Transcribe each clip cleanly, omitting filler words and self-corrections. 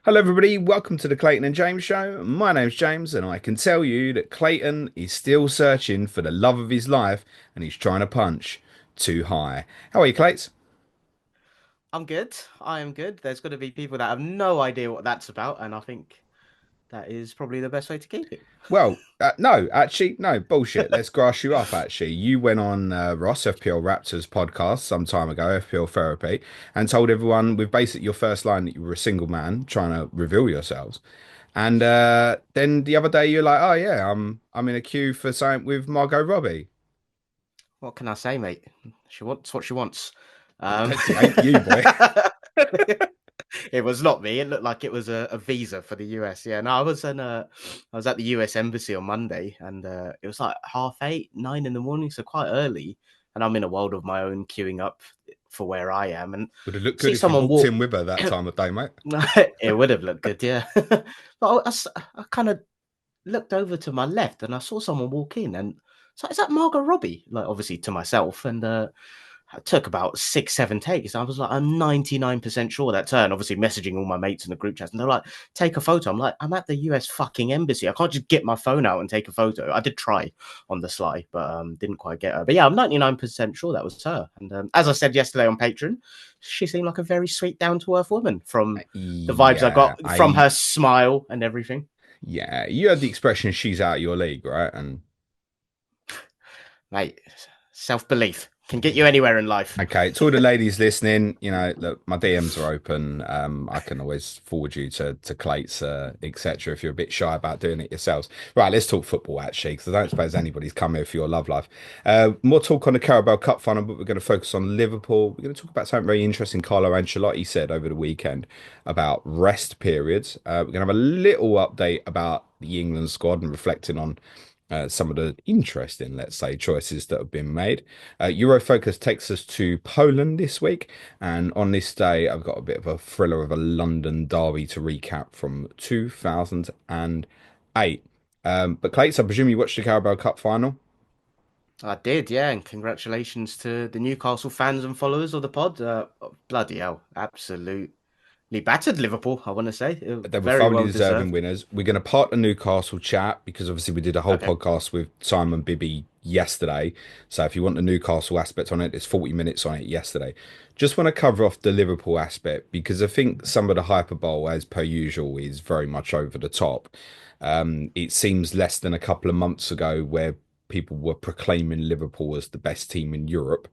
Hello, everybody. Welcome to the Clayton and James Show. My name's James, and I can tell you that Clayton is still searching for the love of his life and he's trying to punch too high. How are you, Clates? I'm good. I am good. There's going to be people that have no idea what that's about, and I think that is probably the best way to keep it. Well, no, actually, no, bullshit. Let's grass you up, actually. You went on Ross, FPL Raptors podcast some time ago, FPL Therapy, and told everyone with basically your first line that you were a single man trying to reveal yourselves. And then the other day you're like, oh, yeah, I'm in a queue for something with Margot Robbie. What can I say, mate? She wants what she wants. Um, It ain't you, boy. it was not me. It looked like it was a visa for the US. Yeah, no, I was at the US embassy on Monday, and it was like 8:30, 9 in the morning, so quite early. And I'm in a world of my own, queuing up for where I am, and Would have looked good see if you someone walked walk. in with her that time of day, mate. It would have looked good, yeah. I kind of looked over to my left and I saw someone walk in, and so is that Margot Robbie? Like, obviously to myself, and I took about 6, 7 takes. I was like, I'm 99% sure that's her. And obviously messaging all my mates in the group chats, and they're like, take a photo. I'm like, I'm at the US fucking embassy. I can't just get my phone out and take a photo. I did try on the sly, but didn't quite get her. But yeah, I'm 99% sure that was her. And as I said yesterday on Patreon, she seemed like a very sweet, down to earth woman from the vibes I Yeah, got from her smile and everything. yeah, you heard the expression "she's out of your league," right? And Mate, self belief can get you anywhere in life. okay, to all the ladies listening, look, my DMs are open. I can always forward you to Clates, etc. If you're a bit shy about doing it yourselves. Right, let's talk football actually, because I don't suppose anybody's come here for your love life. More talk on the Carabao Cup final, but we're going to focus on Liverpool. We're going to talk about something very interesting. Carlo Ancelotti said over the weekend about rest periods. We're going to have a little update about the England squad and reflecting on some of the interesting, let's say, choices that have been made. Eurofocus takes us to Poland this week, and on this day, I've got a bit of a thriller of a London derby to recap from 2008. But Clates, I presume you watched the Carabao Cup final. I did, yeah, and congratulations to the Newcastle fans and followers of the pod. Bloody hell, absolutely battered Liverpool, I want to say. They were Very thoroughly well deserving deserved. winners. We're going to part the Newcastle chat because obviously we did a whole Okay. podcast with Simon Bibby yesterday. So if you want the Newcastle aspect on it, there's 40 minutes on it yesterday. Just want to cover off the Liverpool aspect because I think some of the hyperbole, as per usual, is very much over the top. It seems less than a couple of months ago where people were proclaiming Liverpool as the best team in Europe,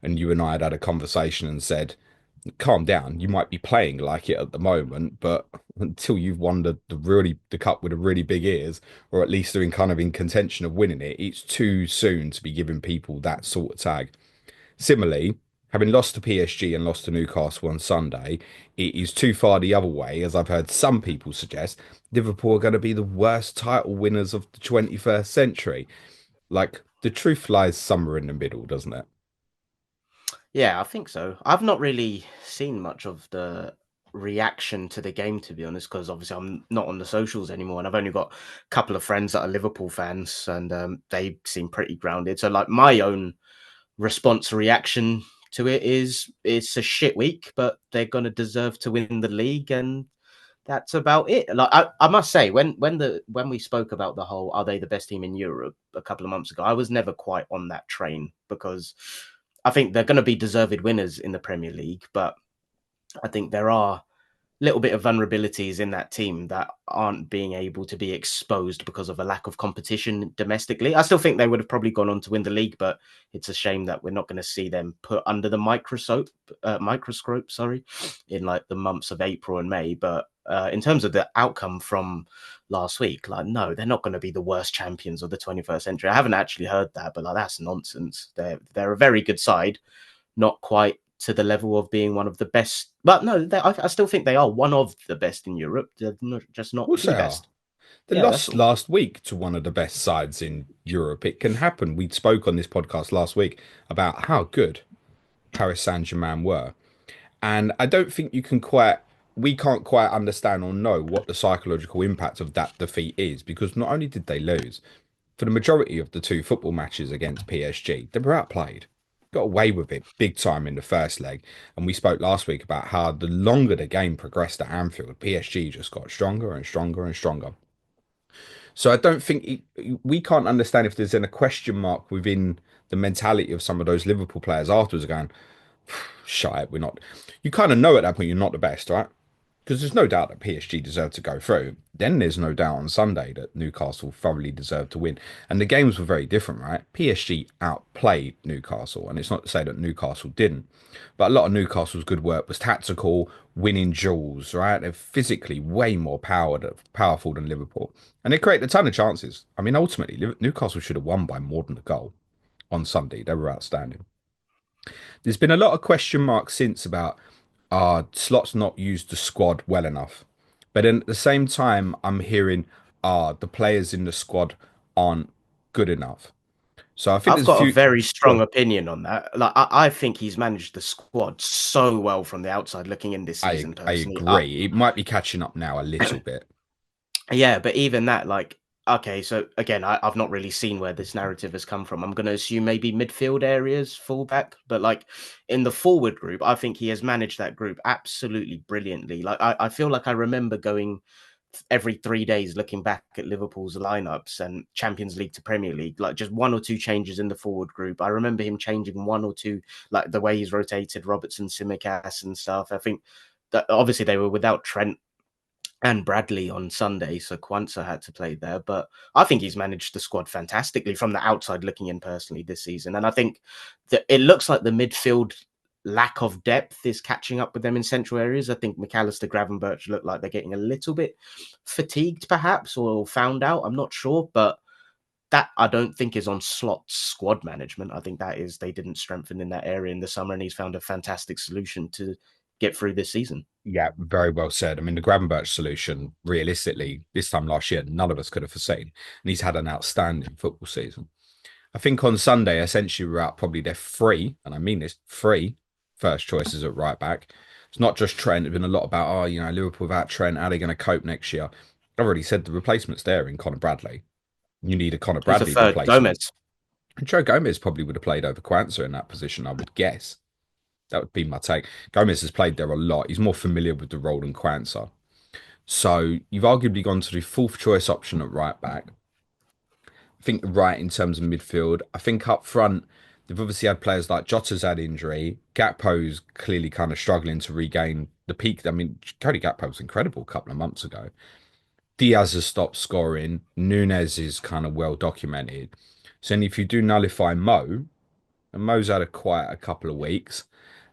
and you and I had a conversation and said, calm down. You might be playing like it at the moment, but until you've won the cup with the really big ears, or at least are in kind of in contention of winning it, it's too soon to be giving people that sort of tag. Similarly, having lost to PSG and lost to Newcastle on Sunday, it is too far the other way, as I've heard some people suggest. Liverpool are going to be the worst title winners of the 21st century. Like the truth lies somewhere in the middle, doesn't it? Yeah, I think so. I've not really seen much of the reaction to the game, to be honest, because obviously I'm not on the socials anymore, and I've only got a couple of friends that are Liverpool fans, and they seem pretty grounded. So, like, my own response reaction to it is it's a shit week, but they're going to deserve to win the league, and that's about it. Like, I must say, when we spoke about the whole are they the best team in Europe a couple of months ago, I was never quite on that train because I think they're going to be deserved winners in the Premier League, but I think there are little bit of vulnerabilities in that team that aren't being able to be exposed because of a lack of competition domestically. I still think they would have probably gone on to win the league, but it's a shame that we're not going to see them put under the microscope, sorry, in like the months of April and May. But in terms of the outcome from last week, like no, they're not going to be the worst champions of the 21st century. I haven't actually heard that, but like that's nonsense. They're a very good side, not quite to the level of being one of the best. But no, I still think they are one of the best in Europe. They're not, just Of not course the they are. best. They Yeah, that's lost all. last week to one of the best sides in Europe. It can happen. We spoke on this podcast last week about how good Paris Saint-Germain were. And I don't think we can't quite understand or know what the psychological impact of that defeat is because not only did they lose, for the majority of the two football matches against PSG, they were outplayed. got away with it big time in the first leg. And we spoke last week about how the longer the game progressed at Anfield, PSG just got stronger and stronger and stronger. So I don't think we can't understand if there's a question mark within the mentality of some of those Liverpool players afterwards going, shut it, we're not. You kind of know at that point you're not the best, right? Because there's no doubt that PSG deserved to go through. Then there's no doubt on Sunday that Newcastle thoroughly deserved to win. And the games were very different, right? PSG outplayed Newcastle. And it's not to say that Newcastle didn't. But a lot of Newcastle's good work was tactical, winning duels, right? They're physically way more powerful than Liverpool. And they created a ton of chances. I mean, ultimately, Newcastle should have won by more than a goal on Sunday. They were outstanding. There's been a lot of question marks since about Slot's not used the squad well enough. But then at the same time, I'm hearing the players in the squad aren't good enough. So I think I've there's a got a few. very Go strong on. opinion on that. Like, I think he's managed the squad so well from the outside looking in this season. I Personally, agree. It might be catching up now a little bit. yeah, but even that, like, okay, so again, I've not really seen where this narrative has come from. I'm going to assume maybe midfield areas, fullback, but like in the forward group, I think he has managed that group absolutely brilliantly. Like, I feel like I remember going every 3 days looking back at Liverpool's lineups and Champions League to Premier League, like just one or two changes in the forward group. I remember him changing one or two, like the way he's rotated Robertson, Simicast and stuff. I think that obviously they were without Trent and Bradley on Sunday, so Kwanzaa had to play there. But I think he's managed the squad fantastically from the outside looking in personally this season. And I think that it looks like the midfield lack of depth is catching up with them in central areas. I think McAllister, Gravenberch look like they're getting a little bit fatigued, perhaps, or found out. I'm not sure, but that I don't think is on Slot's squad management. I think that is they didn't strengthen in that area in the summer, and he's found a fantastic solution to get through this season. Yeah, very well said. I mean, the Gravenberch solution, realistically, this time last year, none of us could have foreseen. And he's had an outstanding football season. I think on Sunday, essentially, we're out probably their three, and I mean this, three first choices at right back. It's not just Trent. There's been a lot about, Liverpool without Trent, how are they going to cope next year? I've already said the replacement's there in Connor Bradley. You need a Connor Who's the Bradley third? replacement. Gomez. And Joe Gomez probably would have played over Kwanzaa in that position, I would guess. That would be my take. Gomez has played there a lot. He's more familiar with the role than Kwanzaa. So you've arguably gone to the fourth choice option at right back. I think right in terms of midfield. I think up front, they've obviously had players like Jota's had injury. Gakpo's clearly kind of struggling to regain the peak. I mean, Cody Gakpo was incredible a couple of months ago. Diaz has stopped scoring. Nunez is kind of well documented. So then if you do nullify Mo, and Mo's had quite a couple of weeks,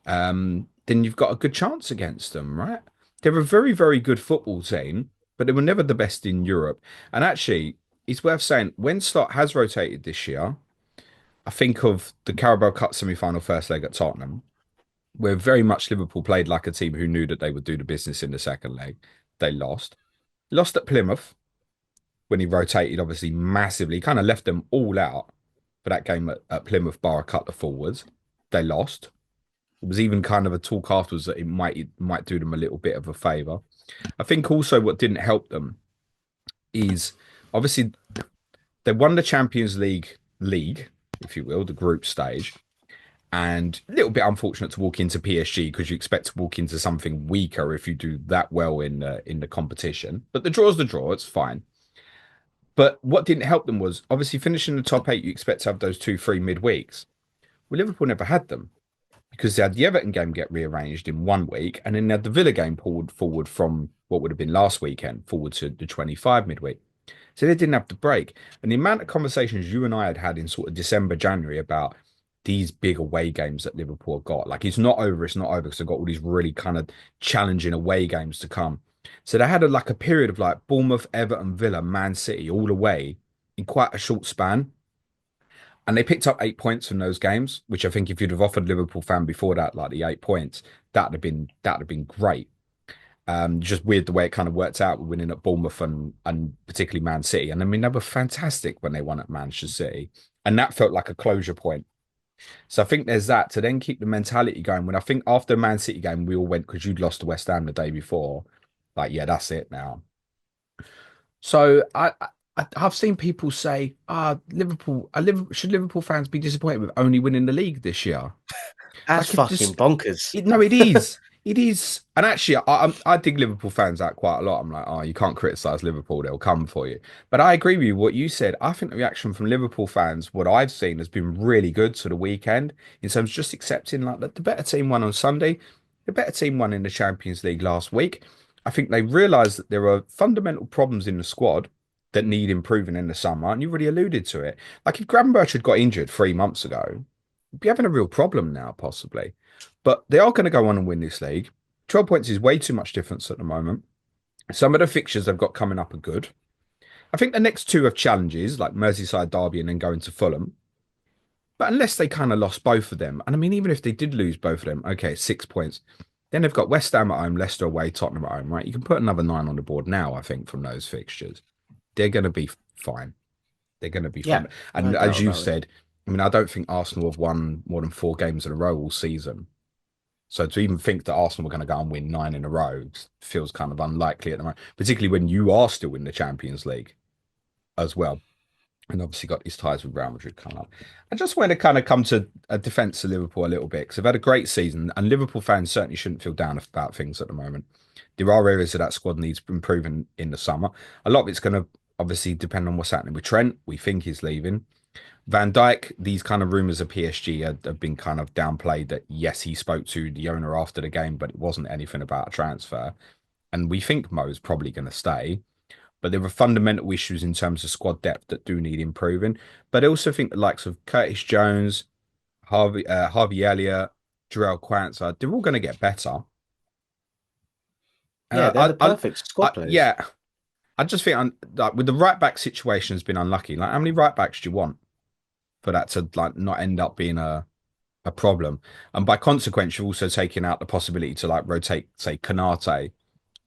then you've got a good chance against them, right? They're a very, very good football team, but they were never the best in Europe. And actually, it's worth saying when Slot has rotated this year, I think of the Carabao Cup semi-final first leg at Tottenham, where very much Liverpool played like a team who knew that they would do the business in the second leg. They lost. Lost at Plymouth when he rotated, obviously massively, kind of left them all out for that game at Plymouth bar a couple of forwards. They lost. It was even kind of a talk afterwards that it might do them a little bit of a favour. I think also what didn't help them is obviously they won the Champions League, if you will, the group stage, and a little bit unfortunate to walk into PSG because you expect to walk into something weaker if you do that well in the competition. But the draw's the draw; it's fine. But what didn't help them was obviously finishing the top eight. You expect to have those 2, 3 midweeks. Well, Liverpool never had them because they had the Everton game get rearranged in one week, and then they had the Villa game pulled forward from what would have been last weekend forward to the 25 midweek. So they didn't have the break. And the amount of conversations you and I had had in sort of December, January about these big away games that Liverpool have got. Like it's not over because they've got all these really kind of challenging away games to come. So they had like a period of like Bournemouth, Everton, Villa, Man City all away in quite a short span. And they picked up 8 points from those games, which I think if you'd have offered Liverpool fan before that, like the 8 points, that'd have been great. Just weird the way it kind of worked out with winning at Bournemouth and particularly Man City. And I mean, they were fantastic when they won at Manchester City. And that felt like a closure point. So I think there's that to then keep the mentality going. When I think after the Man City game, we all went because you'd lost to West Ham the day before. Like, yeah, that's it now. So I've seen people say, should Liverpool fans be disappointed with only winning the league this year? That's Like it fucking just, bonkers. no, it is. It is. And actually, I dig Liverpool fans out quite a lot. I'm like, oh, you can't criticize Liverpool. They'll come for you. But I agree with you, what you said. I think the reaction from Liverpool fans, what I've seen, has been really good to the weekend in terms of just accepting like that the better team won on Sunday. The better team won in the Champions League last week. I think they realised that there are fundamental problems in the squad that need improving in the summer. And you really alluded to it. Like if Gravenberch had got injured 3 months ago, we'd be having a real problem now, possibly. But they are going to go on and win this league. 12 points is way too much difference at the moment. Some of the fixtures they've got coming up are good. I think the next two have challenges, like Merseyside Derby and then going to Fulham. But unless they kind of lost both of them, and I mean, even if they did lose both of them, okay, 6 points. Then they've got West Ham at home, Leicester away, Tottenham at home, right? You can put another 9 on the board now, I think, from those fixtures. They're going to be fine. They're going to be Yeah, fine. no And as doubt you about it. said, I mean, I don't think Arsenal have won more than 4 games in a row all season. So to even think that Arsenal were going to go and win 9 in a row feels kind of unlikely at the moment, particularly when you are still in the Champions League as well. And obviously got these ties with Real Madrid coming up. I just want to kind of come to a defence of Liverpool a little bit because they've had a great season, and Liverpool fans certainly shouldn't feel down about things at the moment. There are areas of that squad needs improving in the summer. A lot of it's going to obviously depend on what's happening with Trent. We think he's leaving. Van Dijk, these kind of rumours of PSG have been kind of downplayed that yes, he spoke to the owner after the game, but it wasn't anything about a transfer. And we think Mo's probably going to stay. But there are fundamental issues in terms of squad depth that do need improving. But I also think the likes of Curtis Jones, Harvey Elliott, Jarrell Quansah, they're all going to get better. And Yeah, they're the perfect squad players. yeah, I just think like with the right back situation has been unlucky. Like, how many right backs do you want for that to like not end up being a problem? And by consequence, you're also taking out the possibility to like rotate, say, Kanate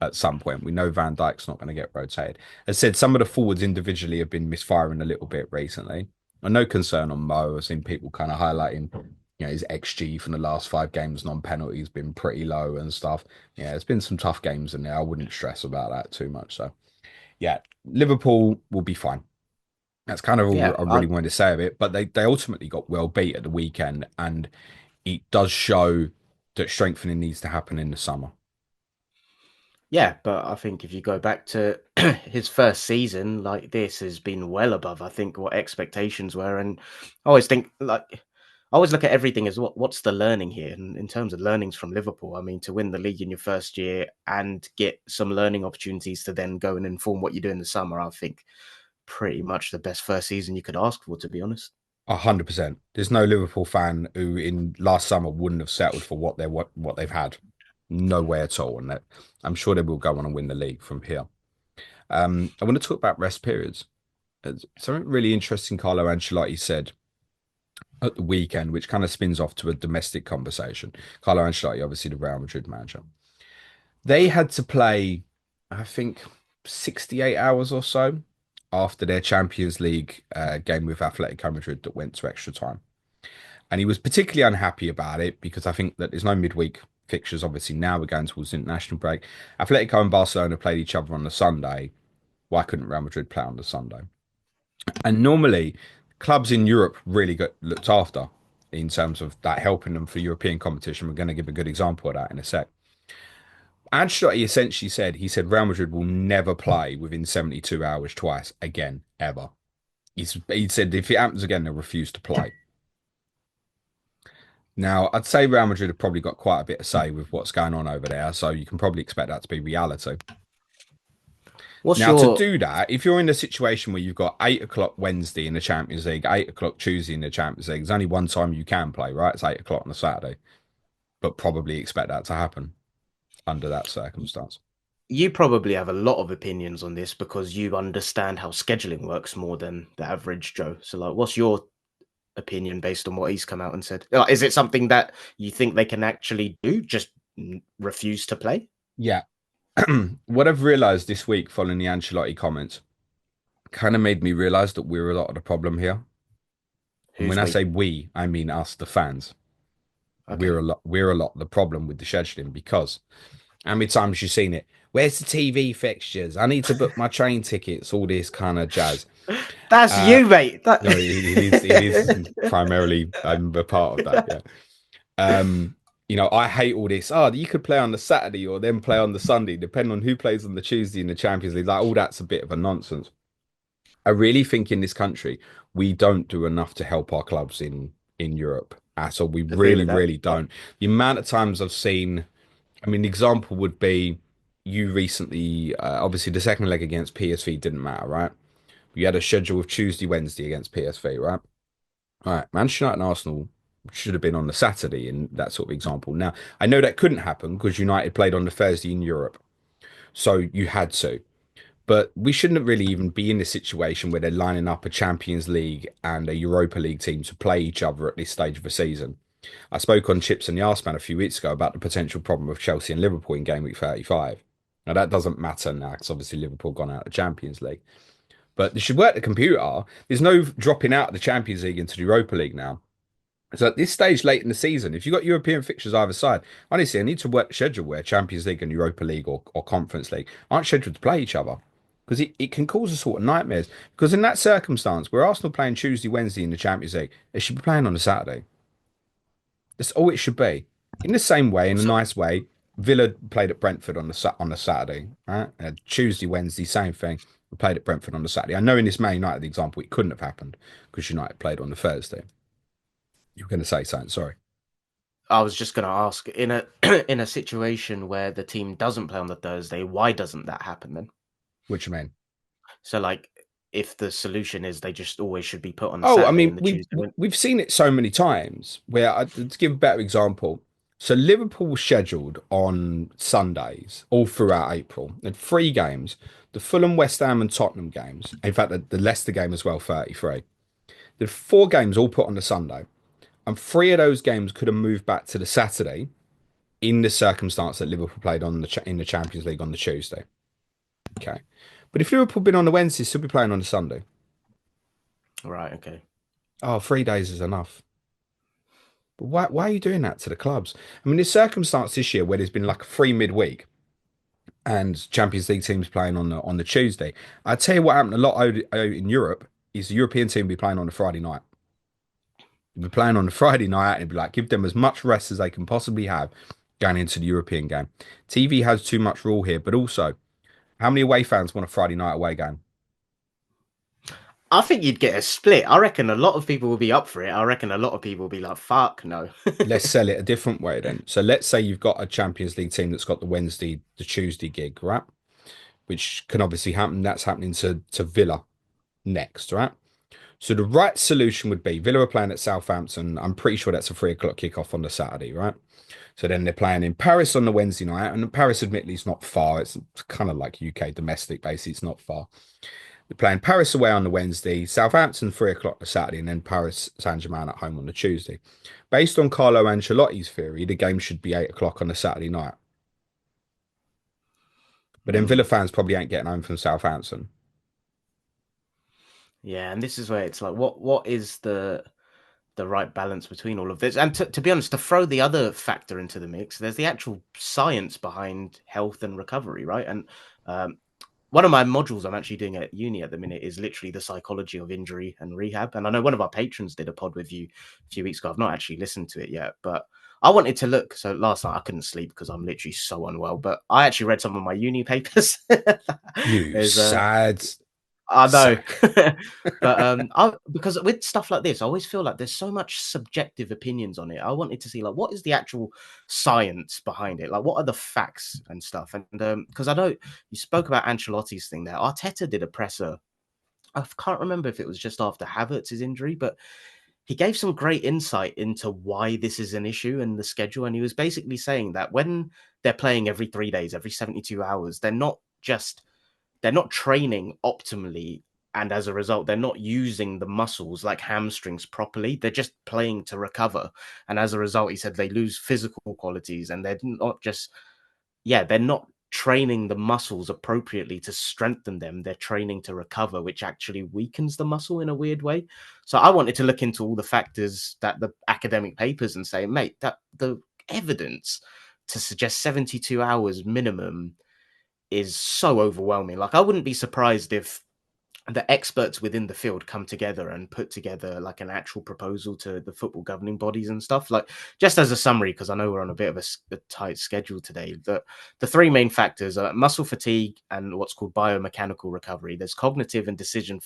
at some point. We know Van Dijk's not going to get rotated. As said, some of the forwards individually have been misfiring a little bit recently. And no concern on Mo. I've seen people kind of highlighting, his XG from the last 5 games, non-penalties been pretty low and stuff. Yeah, it's been some tough games in there. I wouldn't stress about that too much. So, yeah, Liverpool will be fine. That's kind of all Yeah, I really wanted to say of it. But they ultimately got well beat at the weekend, and it does show that strengthening needs to happen in the summer. yeah, but I think if you go back to his first season, like this has been well above, I think, what expectations were. And I always think, like, I always look at everything as what's the learning here? And in terms of learnings from Liverpool, I mean, to win the league in your first year and get some learning opportunities to then go and inform what you do in the summer, I think pretty much the best first season you could ask for, to be honest. 100%. There's no Liverpool fan who in last summer wouldn't have settled for what they've had. No way at all. And that I'm sure they will go on and win the league from here. I want to talk about rest periods. Something really interesting Carlo Ancelotti said at the weekend, which kind of spins off to a domestic conversation. Carlo Ancelotti, obviously the Real Madrid manager. They had to play, I think, 68 hours or so after their Champions League game with Atletico Madrid that went to extra time. And he was particularly unhappy about it because I think that there's no midweek fixtures. Obviously, now we're going towards the international break. Atletico and Barcelona played each other on the Sunday. Why couldn't Real Madrid play on the Sunday? And normally, clubs in Europe really got looked after in terms of that helping them for European competition. We're going to give a good example of that in a sec. Ancelotti essentially said, he said Real Madrid will never play within 72 hours twice again, ever. He said if it happens again, they'll refuse to play. Now, I'd say Real Madrid have probably got quite a bit to say with what's going on over there, so you can probably expect that to be reality. What's Now, to your do that, if you're in a situation where you've got 8 o'clock Wednesday in the Champions League, 8 o'clock Tuesday in the Champions League, there's only one time you can play, right? It's 8 o'clock on a Saturday, but probably expect that to happen under that circumstance. you probably have a lot of opinions on this because you understand how scheduling works more than the average Joe. So, like, what's your opinion based on what he's come out and said? Is it something that you think they can actually do? Just refuse to play? Yeah. What I've realized this week following the Ancelotti comments kind of made me realize that we're a lot of the problem here. And Who's when I we? say we, I mean us, the fans. Okay. We're a lot the problem with the scheduling because how many times you've seen it? Where's the TV fixtures? I need to book my train tickets. All this kind of jazz. That's Uh, you, mate. That... no, it is primarily I'm a part of that. Yeah. I hate all this. Oh, you could play on the Saturday or then play on the Sunday, depending on who plays on the Tuesday in the Champions League. Like all that's a bit of a nonsense. I really think in this country we don't do enough to help our clubs in Europe at all. We Agree really, with that. really don't. The amount of times I've seen, I mean, the example would be you recently, obviously the second leg against PSV didn't matter, right? You had a schedule of Tuesday, Wednesday against PSV, right? All right, Manchester United and Arsenal should have been on the Saturday in that sort of example. Now, I know that couldn't happen because United played on the Thursday in Europe, so you had to. But we shouldn't really even be in this situation where they're lining up a Champions League and a Europa League team to play each other at this stage of the season. I spoke on Chips and the Arsman a few weeks ago about the potential problem of Chelsea and Liverpool in game week 35. Now, that doesn't matter now because obviously Liverpool gone out of the Champions League. But they should work the computer. There's no dropping out of the Champions League into the Europa League now. So at this stage late in the season, if you've got European fixtures either side, honestly, I need to work the schedule where Champions League and Europa League or Conference League aren't scheduled to play each other. Because it can cause a sort of nightmares. Because in that circumstance, where Arsenal playing Tuesday, Wednesday in the Champions League, they should be playing on a Saturday. That's all it should be. In the same way, in a So nice way, Villa played at Brentford on a Saturday, right? Tuesday, Wednesday, same thing. We played at Brentford on the Saturday. I know in this Man United example, it couldn't have happened because United played on the Thursday. You were going to say something, sorry. I was just going to ask, in a in a situation where the team doesn't play on the Thursday, why doesn't that happen then? What you mean? So, like, if the solution is they just always should be put on the Oh, I Saturday mean, and the we Tuesday, we've seen it so many times where to give a better example. So Liverpool was scheduled on Sundays all throughout April. They had three games: the Fulham, West Ham, and Tottenham games. In fact, the Leicester game as well, 33. The four games all put on the Sunday, and three of those games could have moved back to the Saturday in the circumstance that Liverpool played in the Champions League on the Tuesday. Okay, but if Liverpool had been on the Wednesday, still be playing on the Sunday. right? Okay. Oh, 3 days is enough. But why are you doing that to the clubs? I mean, there's circumstance this year where there's been like a free midweek and Champions League teams playing on the Tuesday. I tell you what happened a lot in Europe is the European team be playing on the Friday night. They'll be playing on the Friday night and it'd be like give them as much rest as they can possibly have going into the European game. TV has too much rule here, but also how many away fans want a Friday night away game? I think you'd get a split. I reckon a lot of people will be up for it. I reckon a lot of people will be like, "Fuck no." Let's sell it a different way then. So let's say you've got a Champions League team that's got the Tuesday gig, right? Which can obviously happen. That's happening to Villa next, right? So the right solution would be Villa are playing at Southampton. I'm pretty sure that's a 3 o'clock kickoff on the Saturday, right? So then they're playing in Paris on the Wednesday night, and Paris, admittedly, is not far. It's kind of like UK domestic, basically. It's not far. They're playing Paris away on the Wednesday, Southampton 3 o'clock the Saturday, and then Paris Saint-Germain at home on the Tuesday. Based on Carlo Ancelotti's theory, the game should be 8 o'clock on the Saturday night. But then Villa Mm. fans probably ain't getting home from Southampton. Yeah, and this is where it's like, what is the right balance between all of this? And to be honest, to throw the other factor into the mix, there's the actual science behind health and recovery, right? And one of my modules I'm actually doing at uni at the minute is literally the psychology of injury and rehab. And I know one of our patrons did a pod with you a few weeks ago. I've not actually listened to it yet, but I wanted to look. So last night I couldn't sleep because I'm literally so unwell. But I actually read some of my uni papers. You There's sad I know. sack. But because with stuff like this, I always feel like there's so much subjective opinions on it. I wanted to see like what is the actual science behind it? Like what are the facts and stuff? And because I know you spoke about Ancelotti's thing there. Arteta did a presser. I can't remember if it was just after Havertz's injury, but he gave some great insight into why this is an issue in the schedule. And he was basically saying that when they're playing every 3 days, every 72 hours, they're not training optimally, and as a result they're not using the muscles like hamstrings properly. They're just playing to recover, and as a result he said they lose physical qualities, and they're not training the muscles appropriately to strengthen them. They're training to recover, which actually weakens the muscle in a weird way. So I wanted to look into all the factors that the academic papers and say, mate, that the evidence to suggest 72 hours minimum is so overwhelming. Like, I wouldn't be surprised if the experts within the field come together and put together like an actual proposal to the football governing bodies and stuff. Like, just as a summary, because I know we're on a bit of a tight schedule today, the three main factors are muscle fatigue and what's called biomechanical recovery. There's cognitive and decision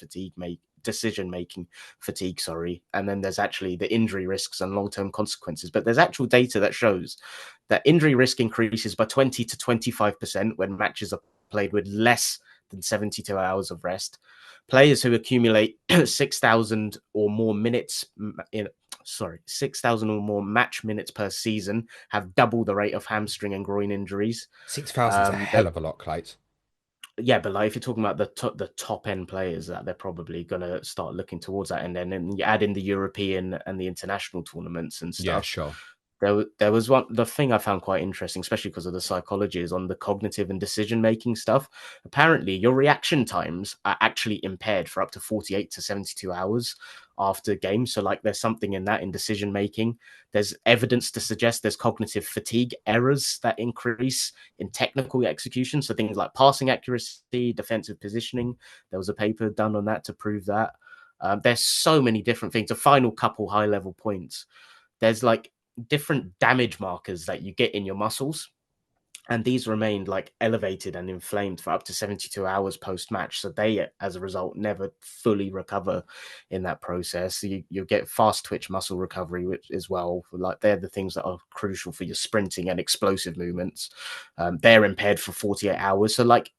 making fatigue, sorry, and then there's actually the injury risks and long-term consequences. But there's actual data that shows that injury risk increases by 20 to 25% when matches are played with less than 72 hours of rest. Players who accumulate 6,000 or more minutes in 6,000 or more match minutes per season have double the rate of hamstring and groin injuries. 6,000 is a hell of a lot, Clates. Yeah, but like if you're talking about the top end players, that they're probably gonna start looking towards that, and then you add in the European and the international tournaments and Yeah, stuff. sure. There was the thing I found quite interesting, especially because of the psychology, is on the cognitive and decision making stuff. Apparently, your reaction times are actually impaired for up to 48 to 72 hours after games. So, like, there's something in that in decision making. There's evidence to suggest there's cognitive fatigue errors that increase in technical execution. So, things like passing accuracy, defensive positioning. There was a paper done on that to prove that. There's so many different things. A final couple high level points. There's like different damage markers that you get in your muscles, and these remained like elevated and inflamed for up to 72 hours post match, so they as a result never fully recover in that process. So you get fast twitch muscle recovery, which as well, like, they're the things that are crucial for your sprinting and explosive movements. They're impaired for 48 hours. So like,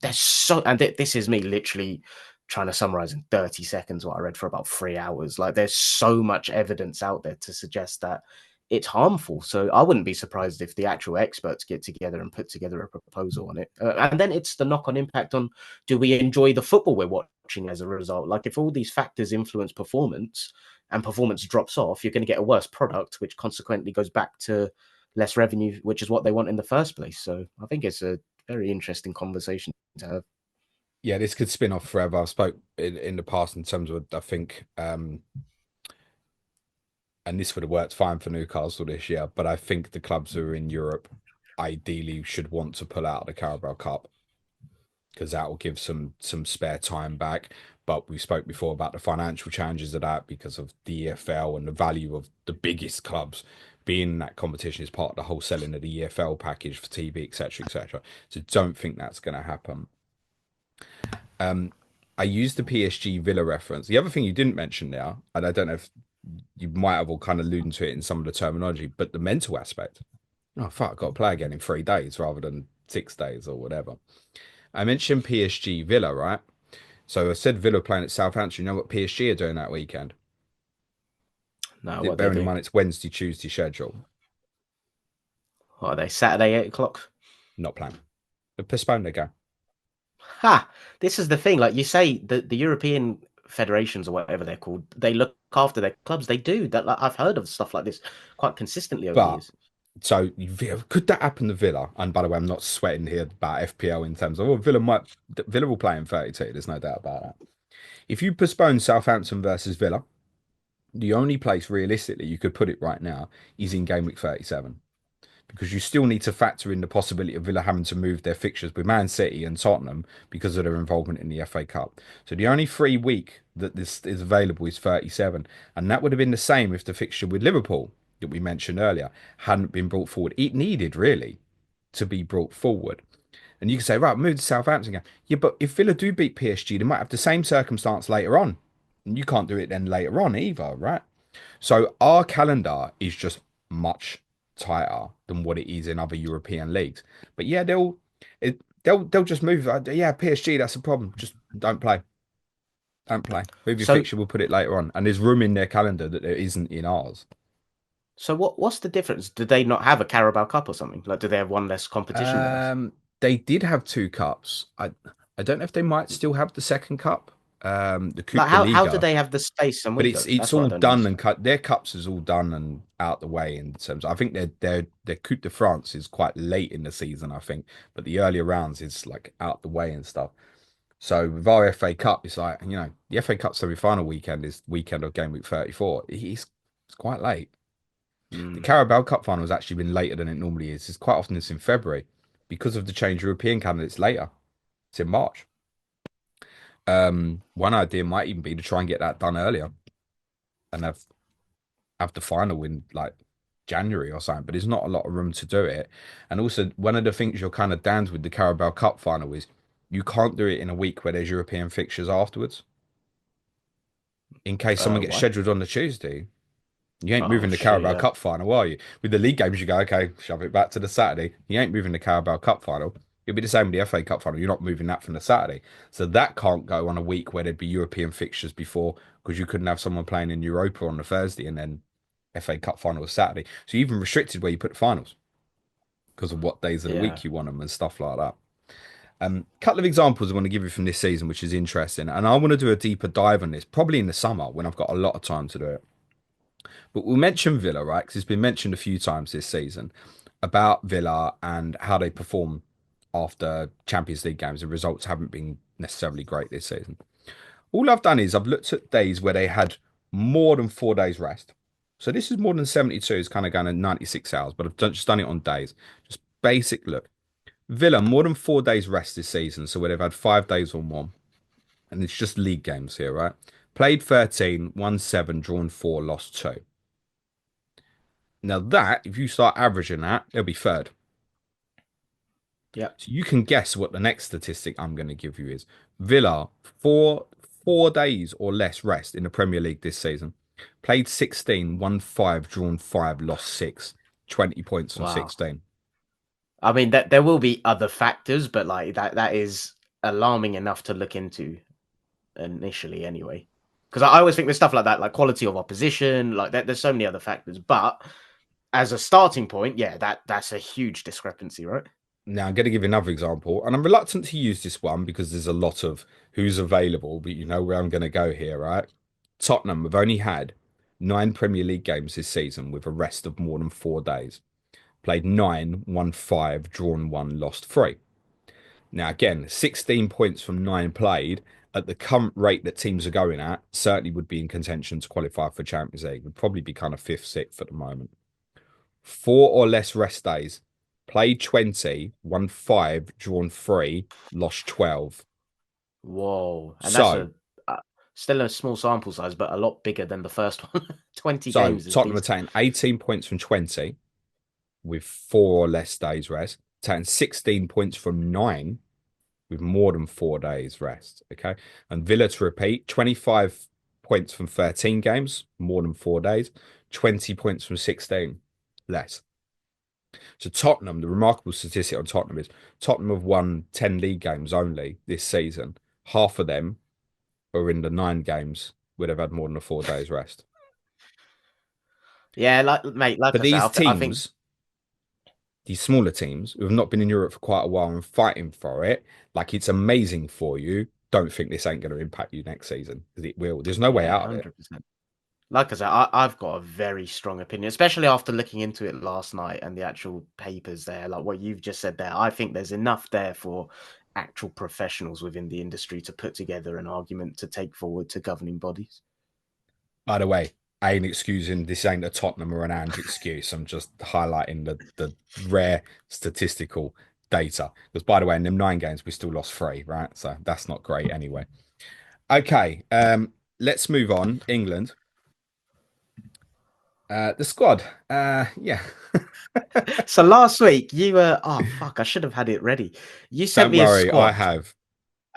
there's so, and this is me literally trying to summarize in 30 seconds what I read for about 3 hours. Like, there's so much evidence out there to suggest that it's harmful. So I wouldn't be surprised if the actual experts get together and put together a proposal on it. And then it's the knock on impact on, do we enjoy the football we're watching as a result? Like, if all these factors influence performance and performance drops off, you're going to get a worse product, which consequently goes back to less revenue, which is what they want in the first place. So I think it's a very interesting conversation to have. Yeah, this could spin off forever. I've spoke in the past in terms of, I think, and this would have worked fine for Newcastle this year, but I think the clubs who are in Europe ideally should want to pull out of the Carabao Cup because that will give some spare time back. But we spoke before about the financial challenges of that because of the EFL and the value of the biggest clubs being in that competition is part of the whole selling of the EFL package for TV, etc., etc. So don't think that's going to happen. I used the PSG Villa reference. The other thing you didn't mention there, and I don't know if you might have all kind of alluded to it in some of the terminology, but the mental aspect. Oh, fuck, I've got to play again in 3 days rather than 6 days or whatever. I mentioned PSG Villa, right? So I said Villa playing at Southampton. You know what PSG are doing that weekend? No, what are they Bearing in doing? mind it's Wednesday, Tuesday schedule. What are they? Saturday, 8 o'clock? Not playing. They postponed their game. Ha! This is the thing. Like you say, the European federations or whatever they're called, they look after their clubs. They do that. Like, I've heard of stuff like this quite consistently over the But years. so could that happen to Villa? And by the way, I'm not sweating here about FPL in terms of Villa will play in 32. There's no doubt about that. If you postpone Southampton versus Villa, the only place realistically you could put it right now is in game week 37 because you still need to factor in the possibility of Villa having to move their fixtures with Man City and Tottenham because of their involvement in the FA Cup. So the only free week that this is available is 37, and that would have been the same if the fixture with Liverpool that we mentioned earlier hadn't been brought forward. It needed really to be brought forward. And you can say, right, move to Southampton again. Yeah, but if Villa do beat PSG, they might have the same circumstance later on. And you can't do it then later on either, right? So our calendar is just much tighter than what it is in other European leagues. But yeah, they'll just move. Yeah, PSG, that's a problem. Just don't play. Don't play. Move your So fixture. We'll put it later on. And there's room in their calendar that there isn't in ours. so what's the difference? Do they not have a Carabao Cup or something? Like, do they have one less competition than us? They did have two cups. I don't know if they might still have the second cup, the Coupe Like, de how do Liga. they have the space and But we don't? it's That's what I all don't done and understand. cut. Their cups is all done and out the way in terms. I think their Coupe de France is quite late in the season, I think, but the earlier rounds is like out the way and stuff. So with our FA Cup, it's like the FA Cup semi-final weekend is weekend of game week 34. It's quite late. The Mm. Carabao Cup final has actually been later than it normally is. It's quite often it's in February because of the change European calendar. It's later. It's in March. One idea might even be to try and get that done earlier and have the final in like January or something. But there's not a lot of room to do it. And also, one of the things you're kind of damned with the Carabao Cup final is you can't do it in a week where there's European fixtures afterwards. In case someone gets Why? scheduled on the Tuesday, you ain't Oh moving the shit, Carabao yeah. Cup final, are you? With the league games, you go, okay, shove it back to the Saturday. You ain't moving the Carabao Cup final. It'll be the same with the FA Cup final. You're not moving that from the Saturday. So that can't go on a week where there'd be European fixtures before because you couldn't have someone playing in Europa on the Thursday and then FA Cup final was Saturday. So you even restricted where you put the finals because of what days of the Yeah. week you want them and stuff like that. Couple of examples I want to give you from this season, which is interesting. And I want to do a deeper dive on this, probably in the summer when I've got a lot of time to do it. But we'll mention Villa, right? Because it's been mentioned a few times this season about Villa and how they perform after Champions League games. The results haven't been necessarily great this season. All I've done is I've looked at days where they had more than 4 days rest. So this is more than 72, it's kind of going to 96 hours, but just done it on days. Just basic look. Villa, more than 4 days rest this season. So where they've had 5 days or more. And it's just league games here, right? Played 13, won 7, drawn 4, lost 2. Now that, if you start averaging that, they'll be third. Yep. So you can guess what the next statistic I'm going to give you is. Villa, 4 days or less rest in the Premier League this season. Played 16, won 5, drawn 5, lost 6. 20 points from Wow. 16. I mean, that there will be other factors, but like that is alarming enough to look into initially, anyway. Because I always think with stuff like that, like quality of opposition, like that, there's so many other factors. But as a starting point, yeah, that's a huge discrepancy, right? Now I'm going to give you another example, and I'm reluctant to use this one because there's a lot of who's available, but you know where I'm going to go here, right? Tottenham have only had 9 Premier League games this season with a rest of more than 4 days. Played 9, won 5, drawn 1, lost 3. Now, again, 16 points from 9 played at the current rate that teams are going at certainly would be in contention to qualify for Champions League. Would probably be kind of fifth, sixth at the moment. 4 or less rest days. Played 20, won 5, drawn 3, lost 12. Whoa, and that's So, a still a small sample size, but a lot bigger than the first one. 20 so games is Tottenham are decent. taking 18 points from 20 with 4 or less days rest, taking 16 points from 9 with more than 4 days rest. Okay. And Villa to repeat 25 points from 13 games, more than 4 days, 20 points from 16, less. So Tottenham, the remarkable statistic on Tottenham is Tottenham have won 10 league games only this season. Half of them are in the 9 games where they've had more than 4 days rest. Yeah, like mate, like For I said, these I think teams, these smaller teams who have not been in Europe for quite a while and fighting for it, like it's amazing for you. Don't think this ain't going to impact you next season because it will. There's no way yeah, out of it. 100%. Like I said, I've got a very strong opinion, especially after looking into it last night and the actual papers there. Like what you've just said there, I think there's enough there for actual professionals within the industry to put together an argument to take forward to governing bodies. By the way, I ain't excusing this ain't a Tottenham or an Ange excuse. I'm just highlighting the rare statistical data. Because by the way, in them 9 games, we still lost 3, right? So that's not great anyway. Okay, let's move on. England. The squad. Yeah. So last week you were, oh fuck, I should have had it ready. You sent Don't me a worry, I squad. have.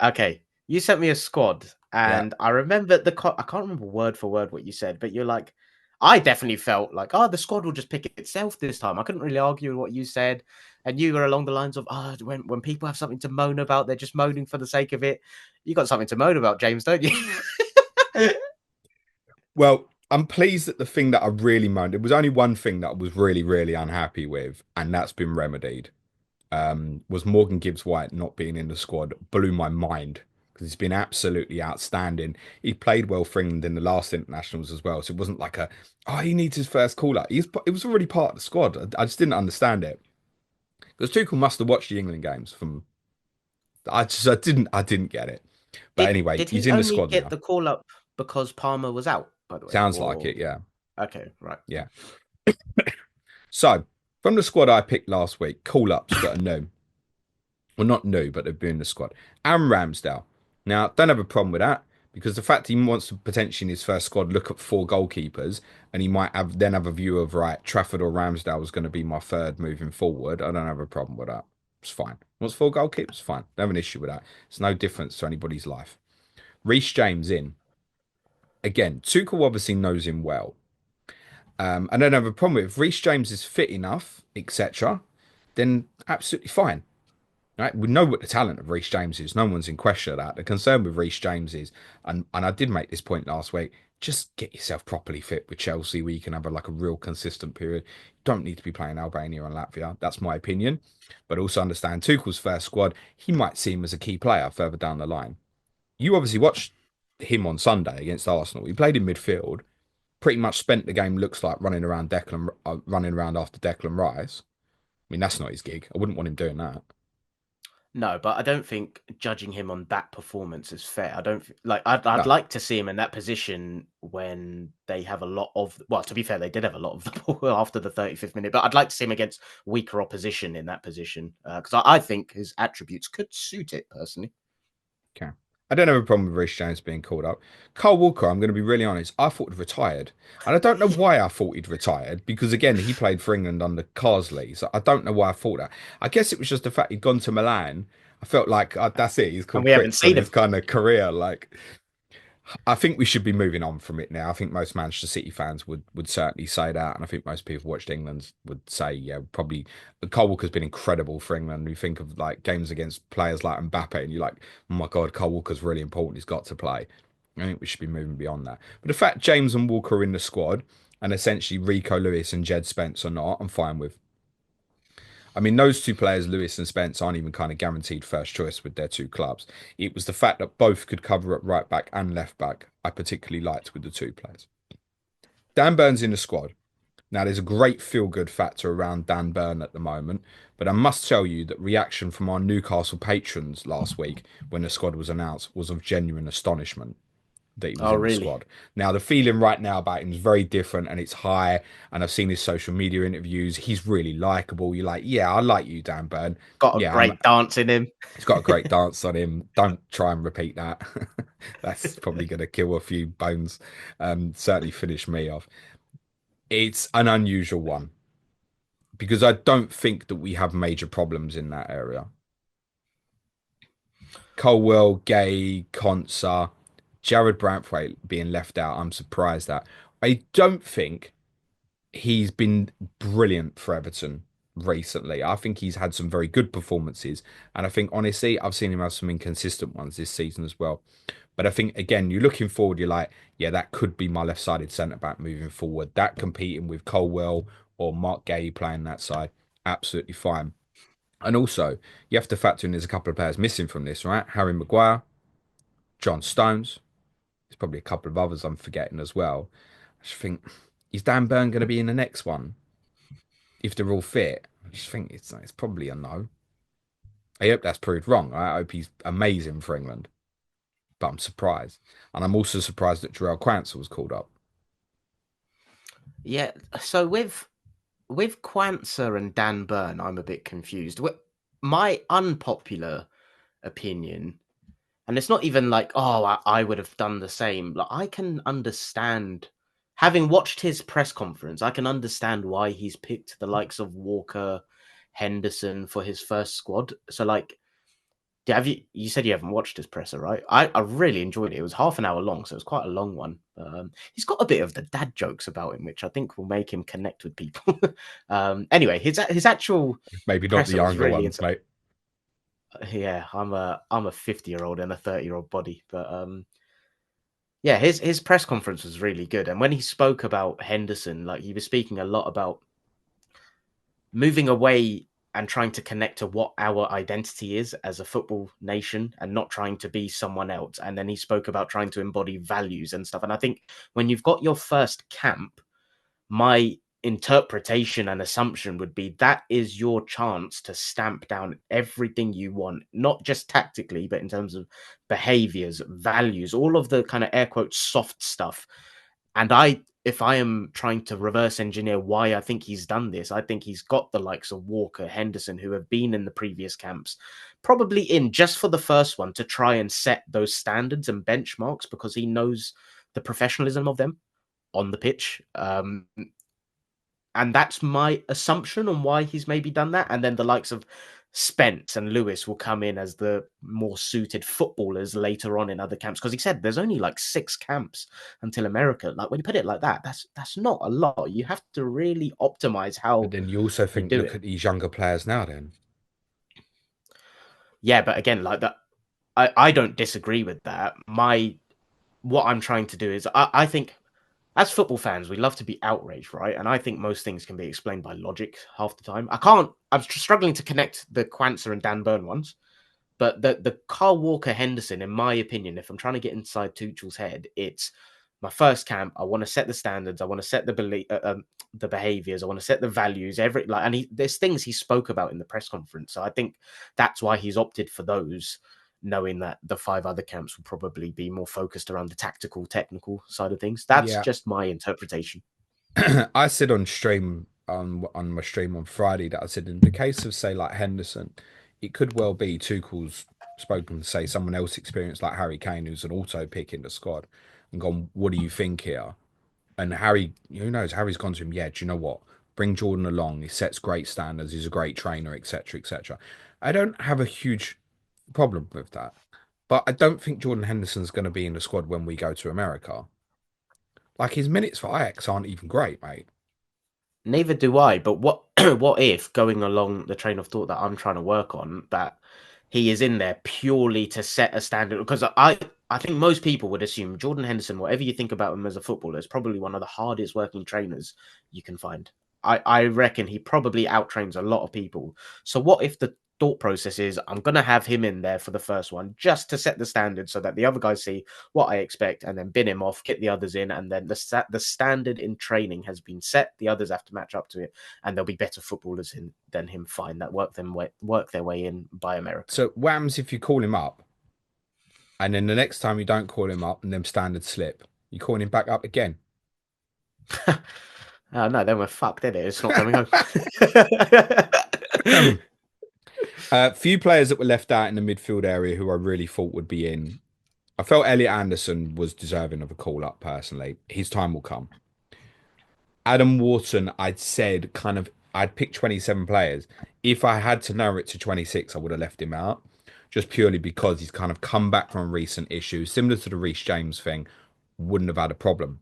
Okay, you sent me a squad, Yeah. and I remember I can't remember word for word what you said, but you're like, I definitely felt like, oh, the squad will just pick itself this time. I couldn't really argue with what you said, and you were along the lines of, oh, when people have something to moan about, they're just moaning for the sake of it. You got something to moan about, James, don't you? Well, I'm pleased that the thing that I really moaned, it was only one thing that I was really, really unhappy with, and that's been remedied. Was Morgan Gibbs White not being in the squad blew my mind because he's been absolutely outstanding. He played well for England in the last internationals as well, so it wasn't like he needs his first call up. It was already part of the squad. I just didn't understand it because Tuchel must have watched the England games from. I didn't get it. But anyway, Did he's he in the only squad get now. the call up because Palmer was out, by the way? Sounds like Or it, yeah, okay, right. yeah. So from the squad I picked last week, call ups that are new. Well, not new, but they've been in the squad. And Ramsdale. Now, don't have a problem with that because the fact he wants to potentially in his first squad look at four goalkeepers and he might have a view of right, Trafford or Ramsdale is going to be my third moving forward. I don't have a problem with that. It's fine. Wants four goalkeepers? Fine. Don't have an issue with that. It's no difference to anybody's life. Reece James in. Again, Tuchel obviously knows him well. I don't have a problem with it. If Reece James is fit enough, etc., then absolutely fine. Right? We know what the talent of Reece James is. No one's in question of that. The concern with Reece James is, and I did make this point last week, just get yourself properly fit with Chelsea where you can have like a real consistent period. You don't need to be playing Albania and Latvia. That's my opinion. But also understand Tuchel's first squad, he might see him as a key player further down the line. You obviously watched him on Sunday against Arsenal. He played in midfield, pretty much spent the game looks like running around after Declan Rice. I mean, that's not his gig. I wouldn't want him doing that. No, but I don't think judging him on that performance is fair. I don't like. I'd No. like to see him in that position when they have a lot of. Well, to be fair, they did have a lot of the ball after the 35th minute, but I'd like to see him against weaker opposition in that position because I think his attributes could suit it personally. Okay. I don't have a problem with Reece James being called up. Carl Walker, I'm going to be really honest, I thought he'd retired. And I don't know why I thought he'd retired because, again, he played for England under Carsley. So I don't know why I thought that. I guess it was just the fact he'd gone to Milan. I felt like that's it. He's And called we haven't quits on seen his him. kind of career. Like, I think we should be moving on from it now. I think most Manchester City fans would certainly say that, and I think most people who watched England would say, yeah, probably. Cole Walker's been incredible for England. You think of like games against players like Mbappe, and you're like, oh my god, Cole Walker's really important. He's got to play. I think we should be moving beyond that. But the fact James and Walker are in the squad, and essentially Rico Lewis and Jed Spence are not, I'm fine with. I mean, those two players, Lewis and Spence, aren't even kind of guaranteed first choice with their two clubs. It was the fact that both could cover at right back and left back I particularly liked with the two players. Dan Burn's in the squad. Now, there's a great feel good factor around Dan Burn at the moment, but I must tell you that reaction from our Newcastle patrons last week when the squad was announced was of genuine astonishment that he was Oh, in the really? squad. Now, the feeling right now about him is very different and it's high. And I've seen his social media interviews. He's really likable. You're like, yeah, I like you, Dan Burn. Got a Yeah, great dance in him. he's got a great dance on him. Don't try and repeat that. That's probably going to kill a few bones. Certainly finish me off. It's an unusual one because I don't think that we have major problems in that area. Colwell, Gay, Conser, Jared Brantwaite being left out, I'm surprised at. I don't think he's been brilliant for Everton recently. I think he's had some very good performances. And I think, honestly, I've seen him have some inconsistent ones this season as well. But I think, again, you're looking forward, you're like, yeah, that could be my left sided centre back moving forward. That competing with Colwell or Mark Gay playing that side, absolutely fine. And also, you have to factor in there's a couple of players missing from this, right? Harry Maguire, John Stones. There's probably a couple of others I'm forgetting as well. I just think, is Dan Burn going to be in the next one if they're all fit? I just think it's probably a no. I hope that's proved wrong. I hope he's amazing for England, but I'm surprised, and I'm also surprised that Jarrell Quansah was called up. Yeah. So with Quansah and Dan Burn, I'm a bit confused. My unpopular opinion, and it's not even like, oh, I would have done the same. Like, I can understand, having watched his press conference, I can understand why he's picked the likes of Walker, Henderson for his first squad. So, like, have you said you haven't watched his presser, right? I really enjoyed it. It was half an hour long, so it was quite a long one. He's got a bit of the dad jokes about him, which I think will make him connect with people. Anyway, his actual Maybe not the presser was younger really ones, mate. yeah. I'm a 50-year-old in a 30-year-old body, but yeah, his press conference was really good. And when he spoke about Henderson, like he was speaking a lot about moving away and trying to connect to what our identity is as a football nation and not trying to be someone else. And then he spoke about trying to embody values and stuff. And I think when you've got your first camp, my interpretation and assumption would be that is your chance to stamp down everything you want, not just tactically, but in terms of behaviors, values, all of the kind of air quotes soft stuff. And if I am trying to reverse engineer why I think he's done this, I think he's got the likes of Walker, Henderson, who have been in the previous camps, probably in just for the first one to try and set those standards and benchmarks because he knows the professionalism of them on the pitch. And that's my assumption on why he's maybe done that. And then the likes of Spence and Lewis will come in as the more suited footballers later on in other camps. Because he said there's only like 6 camps until America. Like when you put it like that, that's not a lot. You have to really optimize But how then you also you think, do look it. at these younger players now. Then Yeah, but again, like that, I don't disagree with that. What I'm trying to do is I think as football fans, we love to be outraged, right? And I think most things can be explained by logic half the time. I'm struggling to connect the Quansah and Dan Burn ones, but the Carl Walker Henderson, in my opinion, if I'm trying to get inside Tuchel's head, it's my first camp. I want to set the standards. I want to set the behaviors. I want to set the values. There's things he spoke about in the press conference. So I think that's why he's opted for those, knowing that the 5 other camps will probably be more focused around the tactical, technical side of things. That's yeah, just my interpretation. I said on stream on my stream on Friday that I said in the case of say like Henderson, it could well be Tuchel's spoken to say someone else experienced like Harry Kane, who's an auto pick in the squad, and gone, what do you think here? And Harry, who knows? Harry's gone to him. Yeah, do you know what? Bring Jordan along. He sets great standards. He's a great trainer, etc., etc. I don't have a huge problem with that, but I don't think Jordan Henderson's going to be in the squad when we go to America. Like his minutes for Ajax aren't even great, mate. Neither do I. But what what if going along the train of thought that I'm trying to work on, that he is in there purely to set a standard? Because I think most people would assume Jordan Henderson, whatever you think about him as a footballer, is probably one of the hardest working trainers you can find. I reckon he probably outtrains a lot of people. So what if the thought process is I'm going to have him in there for the first one just to set the standard so that the other guys see what I expect and then bin him off, get the others in, and then the standard in training has been set. The others have to match up to it, and there'll be better footballers than him. Fine, that work their way in by America. So whams if you call him up, and then the next time you don't call him up, and them standards slip, you calling him back up again. Oh no, then we're fucked, isn't it? It's not coming home. Few players that were left out in the midfield area who I really thought would be in. I felt Elliot Anderson was deserving of a call up personally. His time will come. Adam Wharton, I'd said I'd picked 27 players. If I had to narrow it to 26, I would have left him out just purely because he's kind of come back from recent issues, similar to the Reece James thing, wouldn't have had a problem.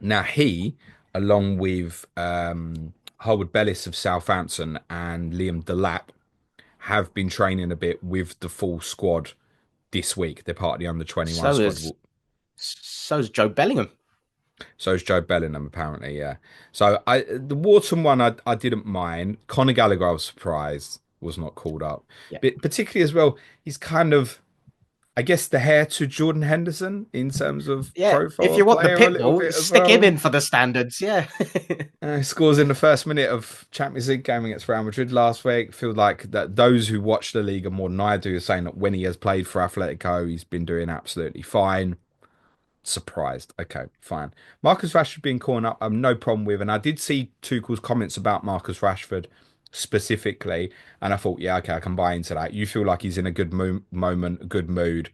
Now, he, along with Harwood Bellis of Southampton and Liam Delap, have been training a bit with the full squad this week. They're part of the under 21 so squad. is so is Joe Bellingham. So is Joe Bellingham, apparently, yeah. So the Wharton one I didn't mind. Conor Gallagher, I was surprised was not called up. Yeah, But particularly as well, he's kind of, I guess, the heir to Jordan Henderson in terms of yeah. profile If of you want the player a pit little bull, bit as stick him well. in for the standards. Yeah. Scores in the first minute of Champions League game against Real Madrid last week. Feel like that those who watch the league more than I do are saying that when he has played for Atletico, he's been doing absolutely fine. Surprised. Okay, fine. Marcus Rashford being called up, I'm no problem with. And I did see Tuchel's comments about Marcus Rashford specifically, and I thought, yeah, okay, I can buy into that. You feel like he's in a good moment, a good mood.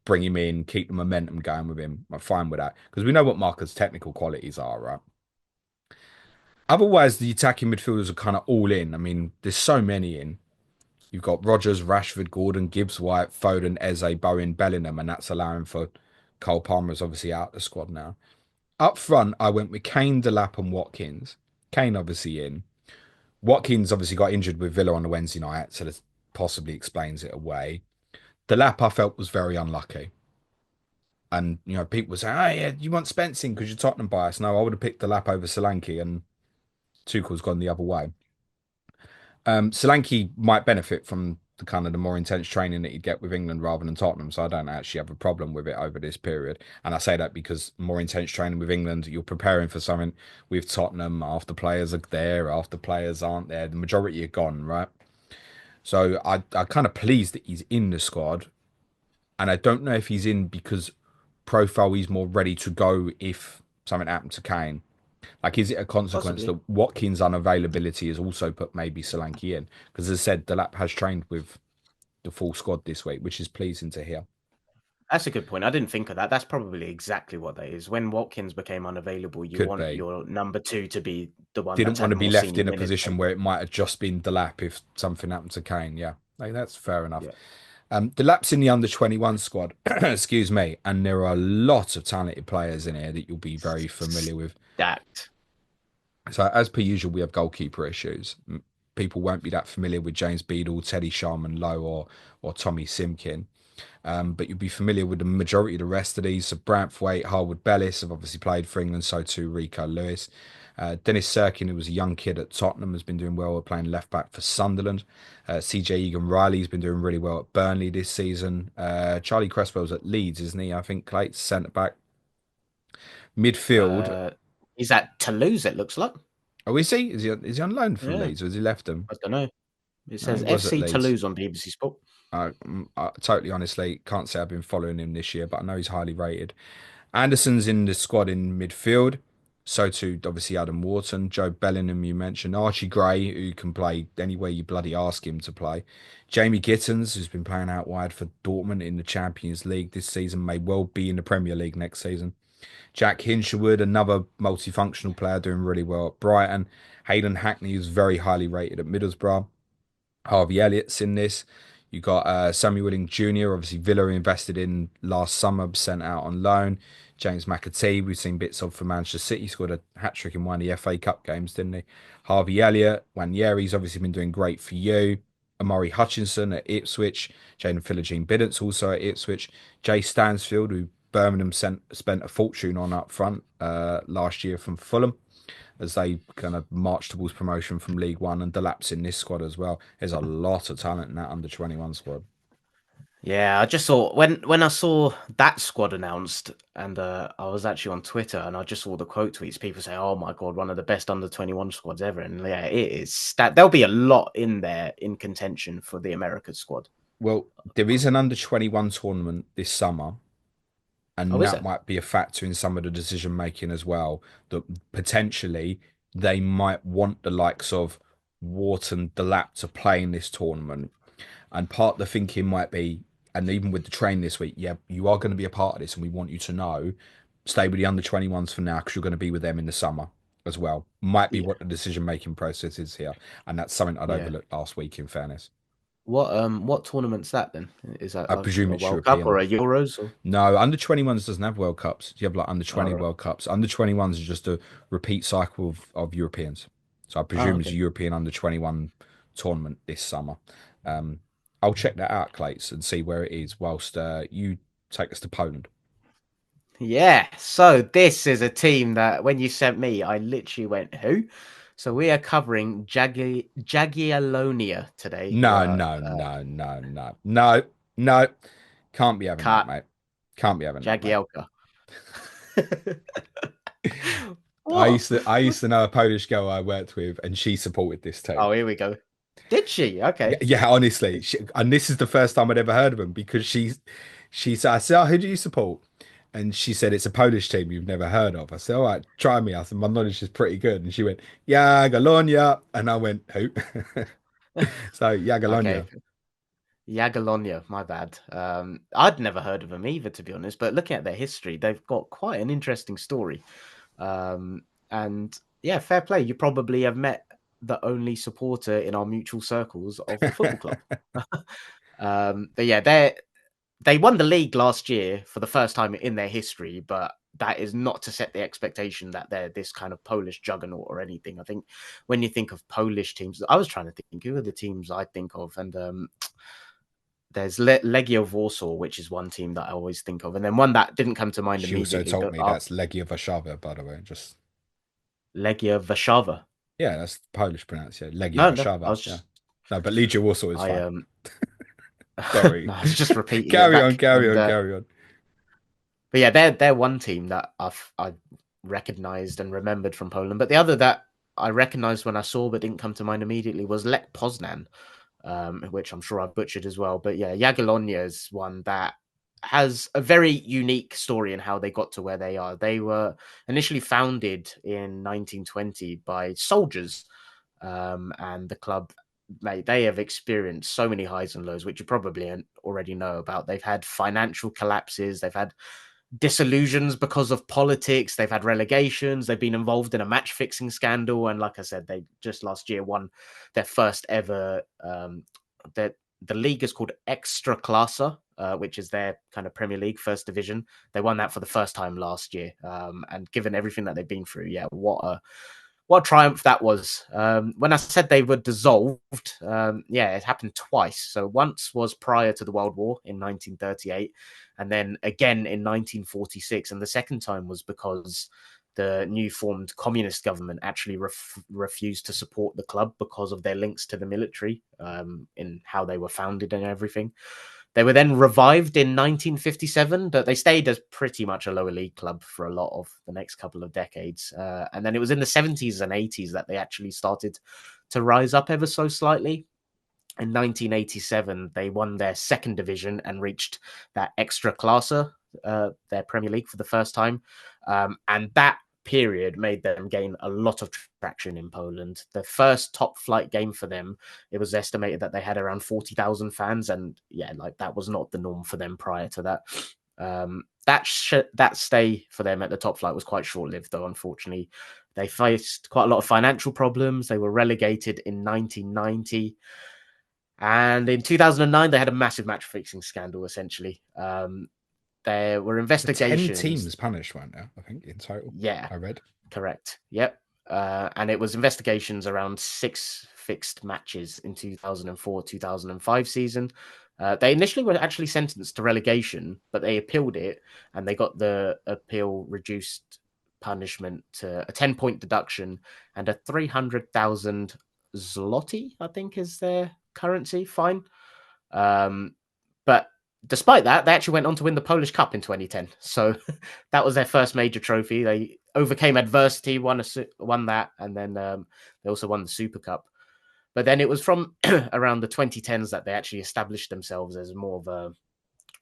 Bring him in, keep the momentum going with him. I'm fine with that because we know what Marcus' technical qualities are, right? Otherwise, the attacking midfielders are kind of all in. I mean, there's so many in. You've got Rodgers, Rashford, Gordon, Gibbs, White, Foden, Eze, Bowen, Bellingham, and that's allowing for Cole Palmer's obviously out of the squad now. Up front, I went with Kane, Delap, and Watkins. Kane obviously in. Watkins obviously got injured with Villa on the Wednesday night, so that possibly explains it away. Delap I felt was very unlucky. And, people were saying, oh, yeah, you want Spence in because you're Tottenham bias. No, I would have picked Delap over Solanke, and Tuchel's gone the other way. Solanke might benefit from the kind of the more intense training that you'd get with England rather than Tottenham, so I don't actually have a problem with it over this period. And I say that because more intense training with England, you're preparing for something with Tottenham after players are there, after players aren't there. The majority are gone, right? So I kind of pleased that he's in the squad, and I don't know if he's in because profile he's more ready to go if something happened to Kane. Like, is it a consequence Possibly. that Watkins' unavailability has also put maybe Solanke in? Because as I said, Delap has trained with the full squad this week, which is pleasing to hear. That's a good point. I didn't think of that. That's probably exactly what that is. When Watkins became unavailable, you Could want be. your number two to be the one Didn't that's want had to be more left senior in a minutes. position where it might have just been Delap if something happened to Kane. Yeah, like, that's fair enough. Yeah, Delap's in the under 21 squad, excuse me, and there are a lot of talented players in here that you'll be very familiar with. stacked. So, as per usual, we have goalkeeper issues. People won't be that familiar with James Beadle, Teddy Sharman Lowe, or Tommy Simkin. But you'll be familiar with the majority of the rest of these. So Branthwaite, Harwood Bellis have obviously played for England, so too Rico Lewis. Dennis Serkin, who was a young kid at Tottenham, has been doing well at playing left back for Sunderland. CJ Egan Riley's been doing really well at Burnley this season. Charlie Cresswell's at Leeds, isn't he? I think Clate's centre back. Midfield. Uh, he's at Toulouse, it looks like. Oh, is he? Is he on loan from Yeah, Leeds or has he left them? I don't know. It No, he says was at FC Leeds. Toulouse on BBC Sport. I totally honestly can't say I've been following him this year, but I know he's highly rated. Anderson's in the squad in midfield. So too, obviously, Adam Wharton, Joe Bellingham, you mentioned, Archie Gray, who can play anywhere you bloody ask him to play. Jamie Gittens, who's been playing out wide for Dortmund in the Champions League this season, may well be in the Premier League next season. Jack Hinshelwood, another multifunctional player doing really well at Brighton. Hayden Hackney, who's very highly rated at Middlesbrough. Harvey Elliott's in this. You got Samuel Willing Jr., obviously Villa invested in last summer, sent out on loan. James McAtee, we've seen bits of for Manchester City, scored a hat trick in one of the FA Cup games, didn't he? Harvey Elliott, Wanyeri's obviously been doing great for you. Amari Hutchinson at Ipswich, Jaden Philogene Biddance also at Ipswich, Jay Stansfield, who Birmingham spent a fortune on up front last year from Fulham as they kind of march towards promotion from League One, and Delap's in this squad as well. There's a lot of talent in that under 21 squad. Yeah, I just saw when I saw that squad announced, and I was actually on Twitter, and I just saw the quote tweets. People say, "Oh my god, one of the best under 21 squads ever," and yeah, it is. There'll be a lot in there in contention for the Americas squad. Well, there is an under 21 tournament this summer, Oh, and is that it? might be a factor in some of the decision making as well. That potentially they might want the likes of Wharton, Delap to play in this tournament. And part of the thinking might be, and even with the train this week, yeah, you are going to be a part of this, and we want you to know, stay with the under 21s for now because you're going to be with them in the summer as well. Might be Yeah, what the decision making process is here, and that's something I'd yeah. overlooked last week. In fairness, What tournament's that then? Is that I like presume a it's World Cup or European. a Euros or? No, under 21s doesn't have World Cups. You have like under Oh, 20 right. World Cups. Under 21s is just a repeat cycle of Europeans. So I Oh, presume it's a okay. European under 21 tournament this summer. Um, I'll check that out, Clates, and see where it is whilst you take us to Poland. Yeah. So this is a team that when you sent me, I literally went, "Who?" So we are covering Jagiellonia today, who No, are no, no, no, no, no, no. Can't be having that, Kat mate. Can't be having that, mate. Jagielka. I What? used to I used to know a Polish girl I worked with, and she supported this team. Oh, here we go. Did she? Yeah, Okay. yeah, honestly, and this is the first time I'd ever heard of him because she said, I said, oh, who do you support? And she said, it's a Polish team you've never heard of. I said, all right, try me. I said, my knowledge is pretty good. And she went, Jagiellonia. And I went, who? So, Okay. Jagiellonia. Jagiellonia, my bad. I'd never heard of them either, to be honest. But looking at their history, they've got quite an interesting story. And yeah, fair play. You probably have met the only supporter in our mutual circles of the football club. But yeah, they won the league last year for the first time in their history, but that is not to set the expectation that they're this kind of Polish juggernaut or anything. I think when you think of Polish teams, I was trying to think who are the teams I think of, and there's Legia Warsaw, which is one team that I always think of, and then one that didn't come to mind She also immediately, told but me that's Legia Warszawa, by the way. Just, Legia Warszawa. yeah, that's Polish pronunciation. Legia No, no, I Warszawa. was Yeah. just No, but Legia Warsaw is I fine. Sorry. no, I was just repeating it Carry on, back. carry And on, carry on. but yeah, they're one team that I've recognized and remembered from Poland. But the other that I recognized when I saw but didn't come to mind immediately was Lech Poznan, which I'm sure I butchered as well. But yeah, Jagiellonia is one that has a very unique story in how they got to where they are. They were initially founded in 1920 by soldiers, and the club they have experienced so many highs and lows, which you probably already know about. They've had financial collapses, they've had disillusions because of politics, they've had relegations, they've been involved in a match fixing scandal, and like I said, they just last year won their first ever. The league is called Extra Classa, which is their kind of Premier League first division. They won that for the first time last year, and given everything that they've been through, yeah, what a triumph that was. When I said they were dissolved, yeah, it happened twice. So once was prior to the World War in 1938, and then again in 1946. And the second time was because the new formed communist government actually refused to support the club because of their links to the military, in how they were founded and everything. They were then revived in 1957, but they stayed as pretty much a lower league club for a lot of the next couple of decades. And then it was in the 70s and 80s that they actually started to rise up ever so slightly. In 1987, they won their second division and reached that extra classer, their Premier League for the first time. And that period made them gain a lot of traction in Poland. The first top flight game for them, it was estimated that they had around 40,000 fans. And yeah, like that was not the norm for them prior to that. That stay for them at the top flight was quite short-lived, though, unfortunately. They faced quite a lot of financial problems. They were relegated in 1990. And in 2009, they had a massive match fixing scandal, essentially. There were 10 investigations. teams punished, weren't there? I think in total. Yeah, I read. correct. Yep. And it was investigations around 6 fixed matches in 2004-2005 season. They initially were actually sentenced to relegation, but they appealed it and they got the appeal reduced punishment to a 10-point deduction and a 300,000 zloty, I think is their currency fine. But despite that, they actually went on to win the Polish Cup in 2010. So that was their first major trophy. They overcame adversity, won that, and then they also won the Super Cup. But then it was from around the 2010s that they actually established themselves as more of a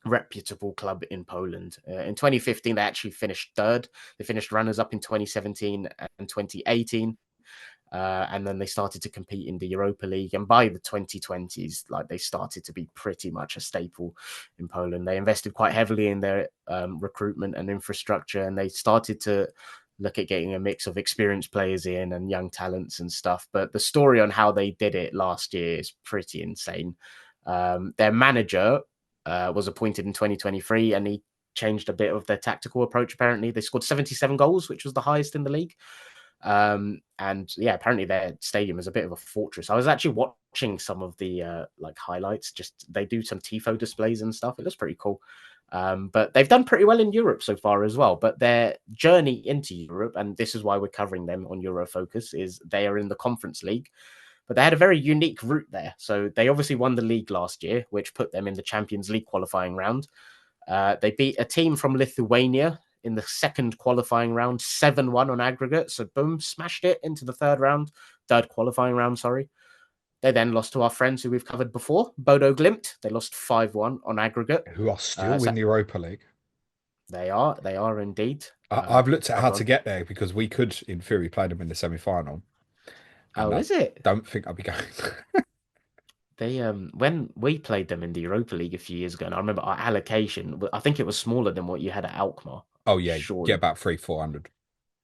reputable club in Poland. In 2015, they actually finished third. They finished runners-up in 2017 and 2018. And then they started to compete in the Europa League. And by the 2020s, like they started to be pretty much a staple in Poland. They invested quite heavily in their recruitment and infrastructure, and they started to look at getting a mix of experienced players in and young talents and stuff. But the story on how they did it last year is pretty insane. Their manager was appointed in 2023, and he changed a bit of their tactical approach. Apparently, they scored 77 goals, which was the highest in the league. And yeah, apparently their stadium is a bit of a fortress. I was actually watching some of the like highlights. Just they do some tifo displays and stuff. It looks pretty cool. But they've done pretty well in Europe so far as well. But their journey into Europe, and this is why we're covering them on Eurofocus, is they are in the Conference League. But they had a very unique route there. So they obviously won the league last year, which put them in the Champions League qualifying round. They beat a team from Lithuania in the second qualifying round, 7-1 on aggregate. So boom, smashed it into the third qualifying round, sorry. They then lost to our friends who we've covered before, Bodo Glimt. They lost 5-1 on aggregate. Who are still in the Europa League. They are indeed. I've looked at how to get there because we could, in theory, play them in the semi-final. And is it? Don't think I'll be going. They when we played them in the Europa League a few years ago, and I remember our allocation, I think it was smaller than what you had at Alkmaar. Oh yeah, get about 300-400.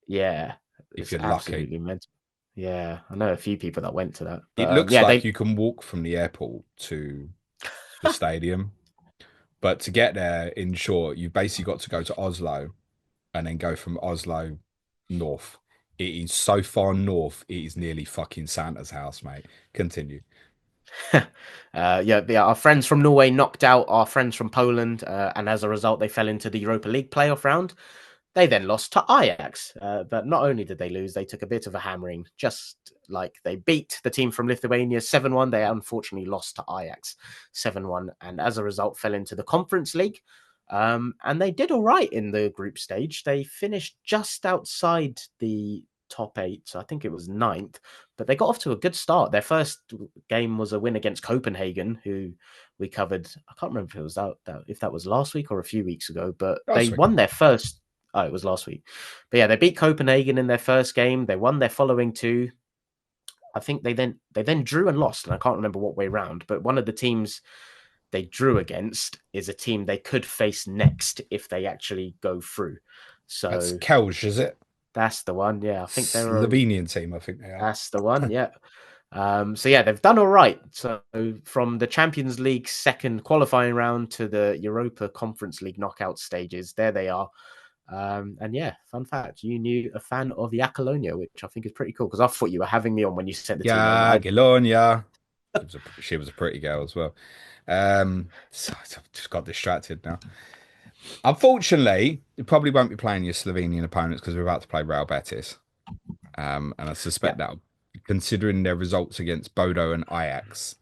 Yeah, if you're lucky. Mental. Yeah, I know a few people that went to that. But, it looks like you can walk from the airport to the stadium, but to get there, in short, you've basically got to go to Oslo, and then go from Oslo north. It is so far north, it is nearly fucking Santa's house, mate. Continue. Yeah, our friends from Norway knocked out our friends from Poland, and as a result, they fell into the Europa League playoff round. They then lost to Ajax, but not only did they lose, they took a bit of a hammering. Just like they beat the team from Lithuania 7-1, they unfortunately lost to Ajax 7-1, and as a result, fell into the Conference League. And they did all right in the group stage. They finished just outside the top 8, so I think it was 9th, but they got off to a good start. Their first game was a win against Copenhagen, who we covered. I can't remember if it was if that was last week or a few weeks ago, but they won their first. Oh, it was last week. But yeah, they beat Copenhagen in their first game. They won their following 2. I think they then drew and lost, and I can't remember what way round. But one of the teams they drew against is a team they could face next if they actually go through. That's So Kelj, is it? that's the one. Yeah, I think they're. Slovenian team, I think they are. That's the one. Yeah. So yeah, they've done all right. So from the Champions League second qualifying round to the Europa Conference League knockout stages, there they are. And yeah, fun fact, you knew a fan of Jagiellonia, which I think is pretty cool because I thought you were having me on when you sent the team name, and I Jagiellonia. She was a pretty girl as well. So I've just got distracted now. Unfortunately, you probably won't be playing your Slovenian opponents because we're about to play Real Betis. And I yeah, suspect that, considering their results against Bodo and Ajax,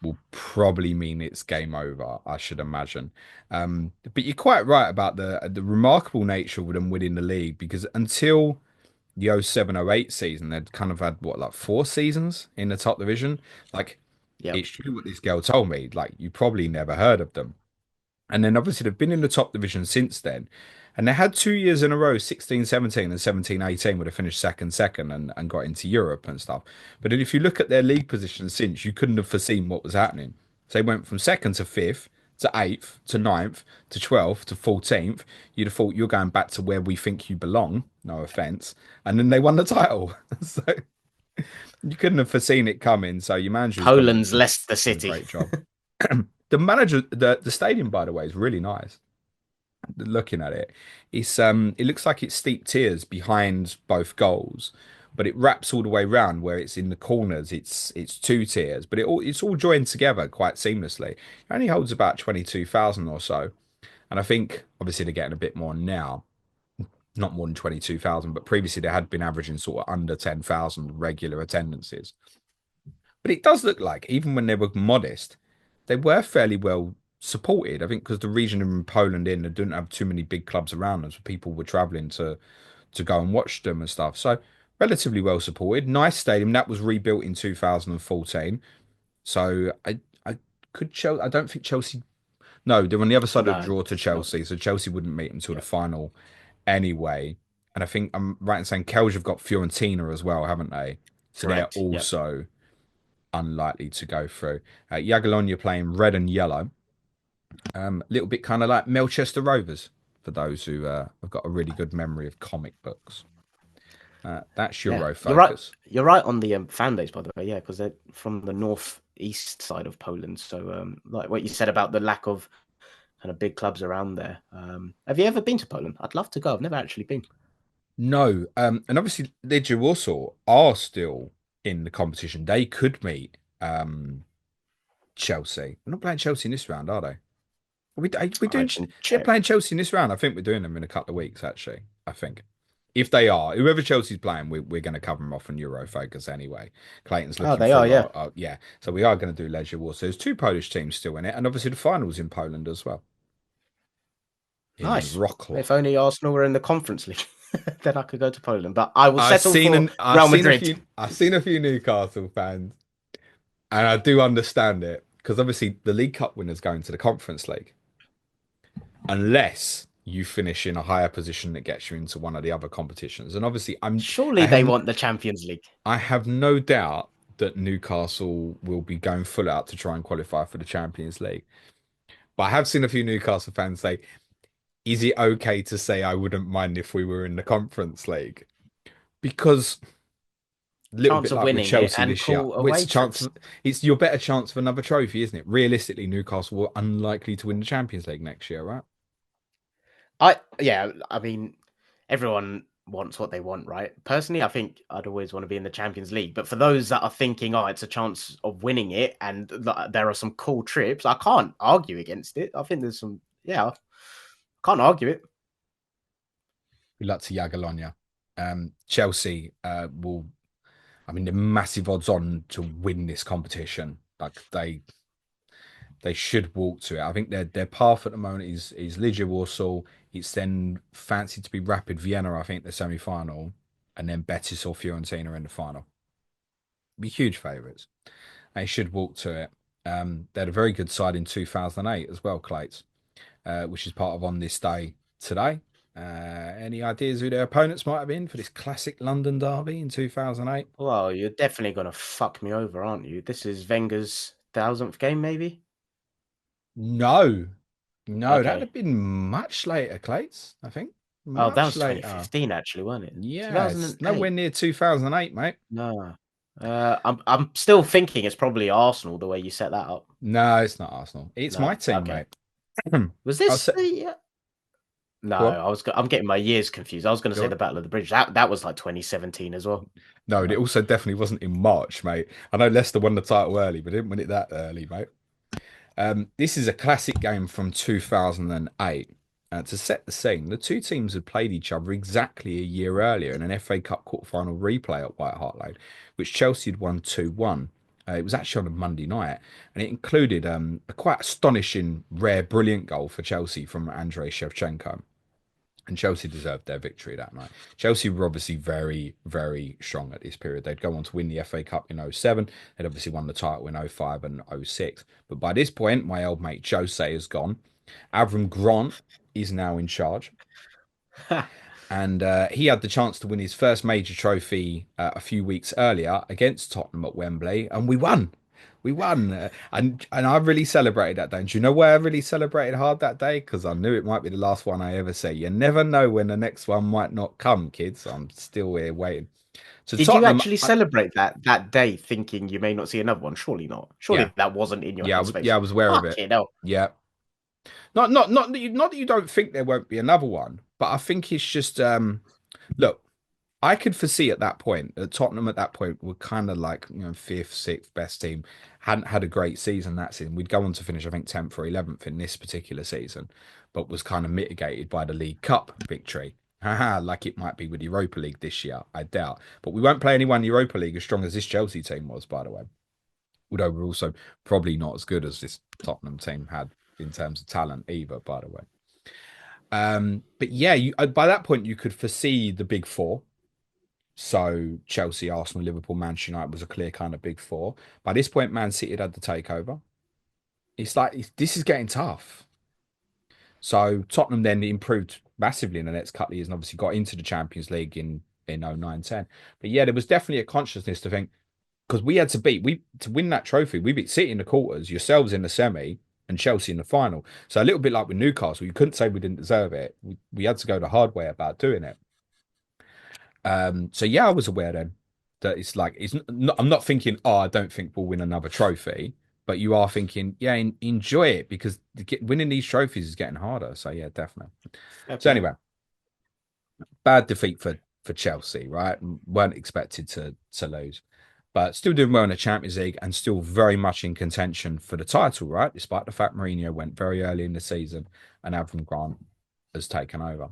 will probably mean it's game over, I should imagine. But you're quite right about the remarkable nature of them winning the league because until the 07-08 season, they'd kind of had what, like 4 seasons in the top division. Like, yeah, it's true what this girl told me. Like, you probably never heard of them. And then obviously they've been in the top division since then. And they had 2 years in a row, 16-17 and 17-18, where they finished second and got into Europe and stuff. But then if you look at their league position since, you couldn't have foreseen what was happening. So they went from second to fifth to eighth to ninth to 12th to 14th. You'd have thought you're going back to where we think you belong, no offense. And then they won the title. So you couldn't have foreseen it coming. So your manager's got to Poland's Leicester do a City. great job. The stadium, by the way, is really nice. Looking at it, it looks like it's steep tiers behind both goals, but it wraps all the way round where it's in the corners. It's 2 tiers, but it's all joined together quite seamlessly. It only holds about 22,000 or so, and I think obviously they're getting a bit more now, not more than 22,000, but previously they had been averaging sort of under 10,000 regular attendances. But it does look like, even when they were modest, they were fairly well supported. I think because the region in Poland they didn't have too many big clubs around them, so people were traveling to go and watch them and stuff. So relatively well supported. Nice stadium. That was rebuilt in 2014. So I could Chelsea. I don't think Chelsea. No, they're on the other side of the No, draw to not Chelsea, so Chelsea wouldn't meet until the yeah, final anyway. And I think I'm right in saying Kelj have got Fiorentina as well, haven't they? So they're correct. Yeah, also unlikely to go through. Jagiellonia playing red and yellow. A little bit kind of like Melchester Rovers for those who have got a really good memory of comic books. That's yeah. Euro You're right. focus. You're right on the fan base, by the way. Yeah, because they're from the northeast side of Poland. So, like what you said about the lack of kind of big clubs around there. Have you ever been to Poland? I'd love to go. I've never actually been. No, and obviously Legia Warsaw are still in the competition. They could meet Chelsea. We're not playing Chelsea in this round, are they? Are we I doing? can They're check. playing Chelsea in this round. I think we're doing them in a couple of weeks, actually. I think. If they are, whoever Chelsea's playing, we're going to cover them off on Euro Focus anyway. Clayton's Oh, looking they are. through Yeah, yeah. So we are going to do Legia Warsaw. There's 2 Polish teams still in it, and obviously the finals in Poland as well, in nice. Wrocław. If only Arsenal were in the Conference League, then I could go to Poland. But I will settle for I've Real seen a Madrid. few I've seen a few Newcastle fans, and I do understand it because obviously the League Cup winner's going to the Conference League, unless you finish in a higher position that gets you into one of the other competitions. And obviously, Surely I they have want the Champions League. I have no doubt that Newcastle will be going full out to try and qualify for the Champions League. But I have seen a few Newcastle fans say, "Is it okay to say I wouldn't mind if we were in the Conference League?" Because a little Chance bit of like with winning it Chelsea and this year, pull well, away trips. it's your better chance of another trophy, isn't it? Realistically, Newcastle were unlikely to win the Champions League next year, right? I mean, everyone wants what they want, right? Personally, I think I'd always want to be in the Champions League. But for those that are thinking, oh, it's a chance of winning it, and there are some cool trips, I can't argue against it. I think there's some, yeah, can't argue it. Good luck to Jagiellonia. Chelsea will. I mean, they're massive odds on to win this competition. Like they should walk to it. I think their path at the moment is Legia Warsaw. It's then fancied to be Rapid Vienna, I think, the semi final, and then Betis or Fiorentina in the final. Be huge favourites. They should walk to it. They had a very good side in 2008 as well, Clates, which is part of On This Day today. Any ideas who their opponents might have been for this classic London derby in 2008? Well, you're definitely gonna fuck me over, aren't you? This is Wenger's 1000th game, maybe? No, no, that'd Okay. have been much later, Clates, I think. Oh, that Much was later. 2015 actually, wasn't it? Yeah, it's nowhere 2008. near 2008, mate. No. I'm still thinking it's probably Arsenal the way you set that up. No, it's not Arsenal. It's my No. team, Okay. mate. Was I'll this say, the No, go on. I'm getting my years confused. I was going to Go say on. the Battle of the Bridge. That was like 2017 as well. No, it No. also definitely wasn't in March, mate. I know Leicester won the title early, but didn't win it that early, mate. This is a classic game from 2008. To set the scene, the two teams had played each other exactly a year earlier in an FA Cup quarter-final replay at White Hart Lane, which Chelsea had won 2-1. It was actually on a Monday night, and it included a quite astonishing, rare, brilliant goal for Chelsea from Andrei Shevchenko. And Chelsea deserved their victory that night. Chelsea were obviously very, very strong at this period. They'd go on to win the FA Cup in '07. They'd obviously won the title in '05 and '06. But by this point, my old mate Jose is gone. Avram Grant is now in charge. And he had the chance to win his first major trophy a few weeks earlier against Tottenham at Wembley, and we won. We won, and I really celebrated that day. And do you know why I really celebrated hard that day? Because I knew it might be the last one I ever say. You never know when the next one might not come, kids. I'm still here waiting. So Did you Tottenham, actually celebrate that day thinking you may not see another one? Surely not. yeah, Surely that wasn't in your yeah, headspace. I was aware of it. Fucking hell. Yeah, not that you don't think there won't be another one, but I think it's just look. I could foresee at that point that Tottenham at that point were kind of like fifth, sixth best team. Hadn't had a great season that season. We'd go on to finish, I think, 10th or 11th in this particular season, but was kind of mitigated by the League Cup victory. Haha, like it might be with Europa League this year, I doubt. But we won't play anyone in Europa League as strong as this Chelsea team was, by the way. Although we're also probably not as good as this Tottenham team had in terms of talent either, by the way. But yeah, by that point you could foresee the big four. So Chelsea, Arsenal, Liverpool, Manchester United was a clear kind of big four. By this point, Man City had the takeover. It's like this is getting tough. So Tottenham then improved massively in the next couple of years and obviously got into the Champions League in 09-10. But yeah, there was definitely a consciousness to think because we had to win that trophy. We beat City in the quarters, yourselves in the semi, and Chelsea in the final. So a little bit like with Newcastle, you couldn't say we didn't deserve it. We had to go the hard way about doing it. So yeah, I was aware then that it's like I'm not thinking, oh, I don't think we'll win another trophy, but you are thinking, yeah, enjoy it because winning these trophies is getting harder. So yeah, definitely. Fair So play. anyway, bad defeat for Chelsea, right? Weren't expected to lose, but still doing well in the Champions League and still very much in contention for the title, right? Despite the fact Mourinho went very early in the season and Avram Grant has taken over.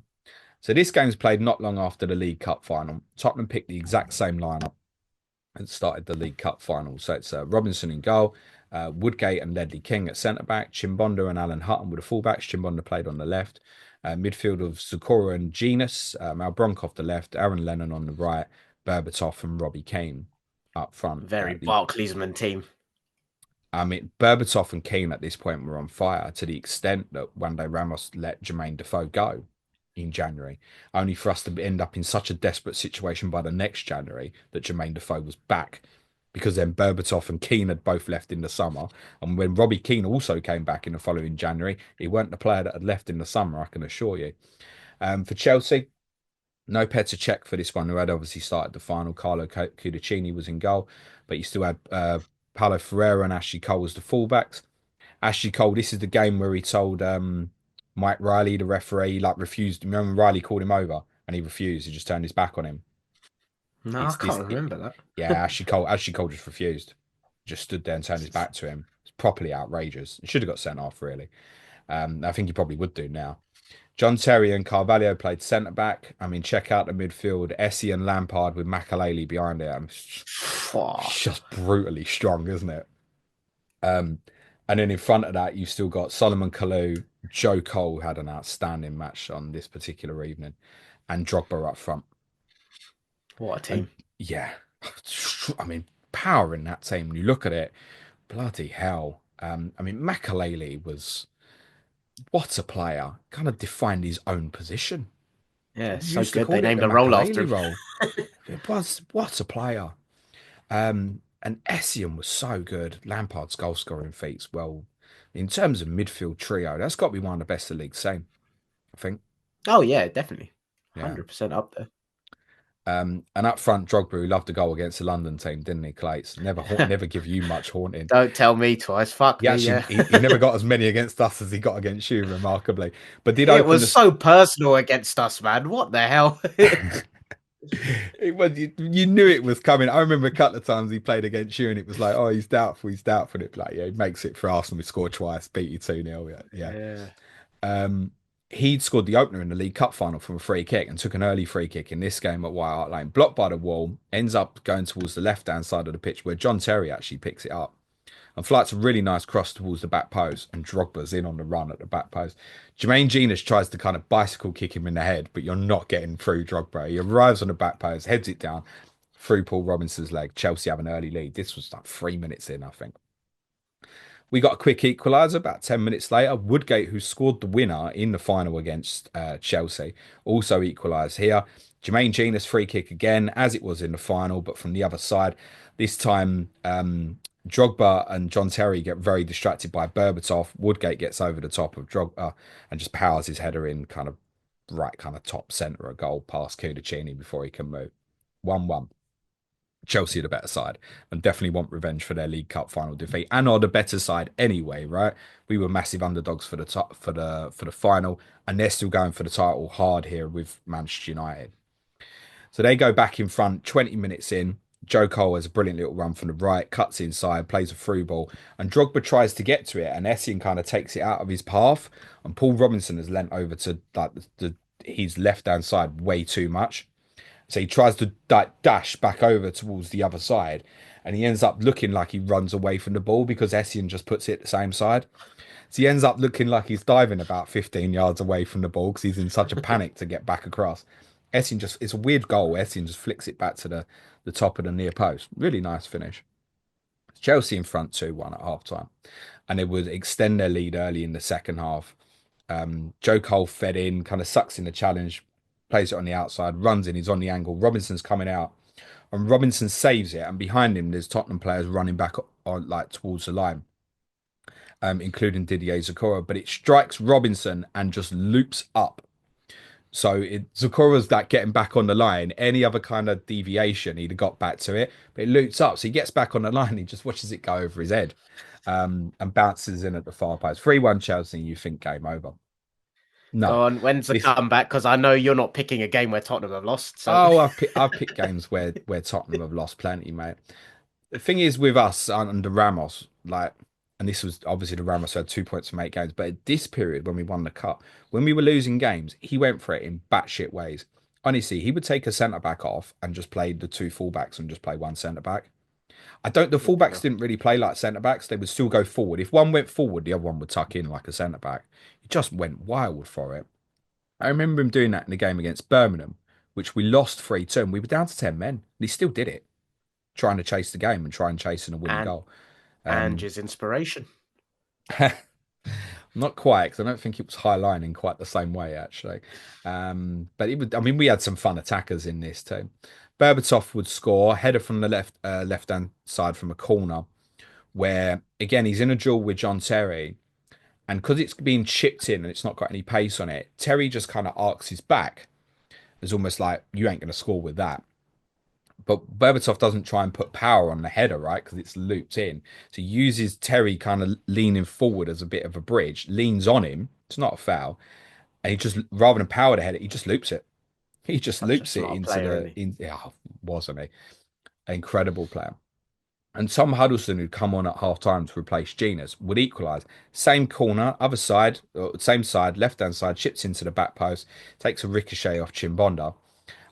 So this game's played not long after the League Cup final. Tottenham picked the exact same lineup and started the League Cup final. So it's Robinson in goal, Woodgate and Ledley King at centre back, Chimbonda and Alan Hutton with the fullbacks. Chimbonda played on the left. Midfield of Zukora and Genus, Malbronk off the left, Aaron Lennon on the right, Berbatov and Robbie Keane up front. Very Barclaysman team. I mean, Berbatov and Keane at this point were on fire to the extent that Wande Ramos let Jermaine Defoe go in January, only for us to end up in such a desperate situation by the next January that Jermaine Defoe was back because then Berbatov and Keane had both left in the summer. And when Robbie Keane also came back in the following January, he weren't the player that had left in the summer, I can assure you. For Chelsea, no Petr Cech for this one, who had obviously started the final. Carlo Cudicini was in goal, but you still had Paulo Ferreira and Ashley Cole as the fullbacks. Ashley Cole, this is the game where he told Mike Riley, the referee, like refused. Remember, Riley called him over and he refused. He just turned his back on him. No, I It's can't this, remember that. yeah. Ashley Cole just refused. Just stood there and turned his back to him. It's properly outrageous. He should have got sent off, really. I think he probably would do now. John Terry and Carvalho played centre back. I mean, check out the midfield. Essie and Lampard with Makaleli behind it. It's Fuck. just brutally strong, isn't it? And then in front of that, you've still got Solomon Kalou. Joe Cole had an outstanding match on this particular evening, and Drogba up front. What a And team. yeah, I mean, power in that team. When you look at it, bloody hell. I mean, Makaleli was what a player. Kind of defined his own position. Yeah, We so used to good. They call it named the a role after Makaleli him. role. It was what a player. And Essien was so good. Lampard's goal scoring feats. Well, in terms of midfield trio, that's got to be one of the best the league's seen, I think. Oh yeah, definitely, Yeah. 100% up And up front, Drogba, who loved to goal against the London team, didn't he, Clates? there. Never give you much haunting. Don't tell me twice. Fuck He me. actually Yeah. he never got as many against us as he got against you, remarkably. But did It open was the so personal against us, man. What the hell? it was you knew it was coming. I remember a couple of times he played against you, and it was like, oh, he's doubtful, he's doubtful. And it like, yeah, he makes it for Arsenal. We scored twice, beat you 2-0. Yeah, yeah. Yeah. Um, he'd scored the opener in the League Cup final from a free kick and took an early free kick in this game at White Hart Lane, blocked by the wall, ends up going towards the left hand side of the pitch where John Terry actually picks it up and flights a really nice cross towards the back post, and Drogba's in on the run at the back post. Jermaine Genius tries to kind of bicycle kick him in the head, but you're not getting through Drogba. He arrives on the back post, heads it down through Paul Robinson's leg. Chelsea have an early lead. This was like 3 minutes in, I think. We got a quick equaliser about 10 minutes later. Woodgate, who scored the winner in the final against Chelsea, also equalised here. Jermaine Genius free kick again, as it was in the final, but from the other side. This time, Drogba and John Terry get very distracted by Berbatov. Woodgate gets over the top of Drogba and just powers his header in kind of right, kind of top centre of goal past Kudicini before he can move. 1-1. Chelsea are the better side and definitely want revenge for their League Cup final defeat and are the better side anyway, right? We were massive underdogs for the top for the final, and they're still going for the title hard here with Manchester United. So they go back in front 20 minutes in. Joe Cole has a brilliant little run from the right, cuts inside, plays a through ball, and Drogba tries to get to it, and Essien kind of takes it out of his path, and Paul Robinson has lent over to like his left hand side way too much. So he tries to dash back over towards the other side, and he ends up looking like he runs away from the ball because Essien just puts it the same side. So he ends up looking like he's diving about 15 yards away from the ball because he's in such a panic to get back across. Essien just, it's a weird goal. Essien just flicks it back to the top of the near post. Really nice finish. Chelsea in front 2-1 at half time, and they would extend their lead early in the second half. Joe Cole fed in, kind of sucks in the challenge, plays it on the outside, runs in, he's on the angle. Robinson's coming out, and Robinson saves it. And behind him, there's Tottenham players running back on like towards the line, including Didier Zakora. But it strikes Robinson and just loops up. So Zakora's like getting back on the line. Any other kind of deviation, he'd have got back to it, but it loops up. So he gets back on the line. He just watches it go over his head, and bounces in at the far post. 3-1 Chelsea. You think game over? No. Go on. When's the This comeback? Because I know you're not picking a game where Tottenham have lost. So Oh, I've picked games where Tottenham have lost plenty, mate. The thing is with us under Ramos, like, and this was obviously the Ramos who had 2 points from 8 games, but at this period when we won the cup, when we were losing games, he went for it in batshit ways. Honestly, he would take a centre back off and just play the two fullbacks and just play one centre back. I don't. The what the fullbacks hell? didn't really play like centre backs. They would still go forward. If one went forward, the other one would tuck in like a centre back. He just went wild for it. I remember him doing that in the game against Birmingham, which we lost 3-2. And we were down to 10 men. And he still did it, trying to chase the game and try and chase in a winning And goal. Um, Ange's inspiration. not quite, because I don't think it was high line in quite the same way, actually. But it would, I mean, we had some fun attackers in this too. Berbatov would score, header from the left hand side from a corner, where again he's in a duel with John Terry, and because it's being chipped in and it's not got any pace on it, Terry just kind of arcs his back. It's almost like you ain't going to score with that. But Berbatov doesn't try and put power on the header, right? Because it's looped in. So he uses Terry kind of leaning forward as a bit of a bridge, leans on him. It's not a foul. And he just, rather than power the header, he just loops it. He just Such a loops it smart into player, isn't he? yeah, wasn't he? Incredible player. And Tom Huddleston, who'd come on at half time to replace Genius, would equalise. Same corner, other side, same side, left hand side, chips into the back post, takes a ricochet off Chimbonda.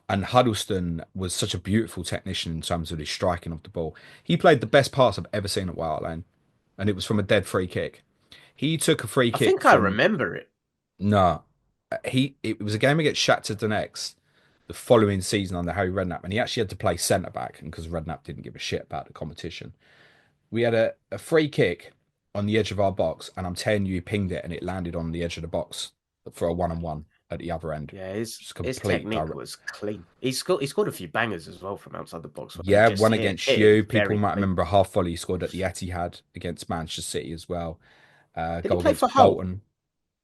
And Huddleston was such a beautiful technician in terms of his striking of the ball. He played the best pass I've ever seen at White Hart Lane, and it was from a dead free kick. He took a free I kick think I from remember it. no, he it was a game against Shakhtar Donetsk the following season under Harry Redknapp, and he actually had to play centre back, and because Redknapp didn't give a shit about the competition, we had a free kick on the edge of our box, and I'm telling you, he pinged it, and it landed on the edge of the box for a 1-on-1. at the other end. Yeah, Just his complete technique direct. was clean. He scored a few bangers as well from outside the box where he Yeah, just one hit against it you. People very might clean. remember a half volley he scored at the Etihad against Manchester City as well. Did he Goal play for against Hull? Bolton.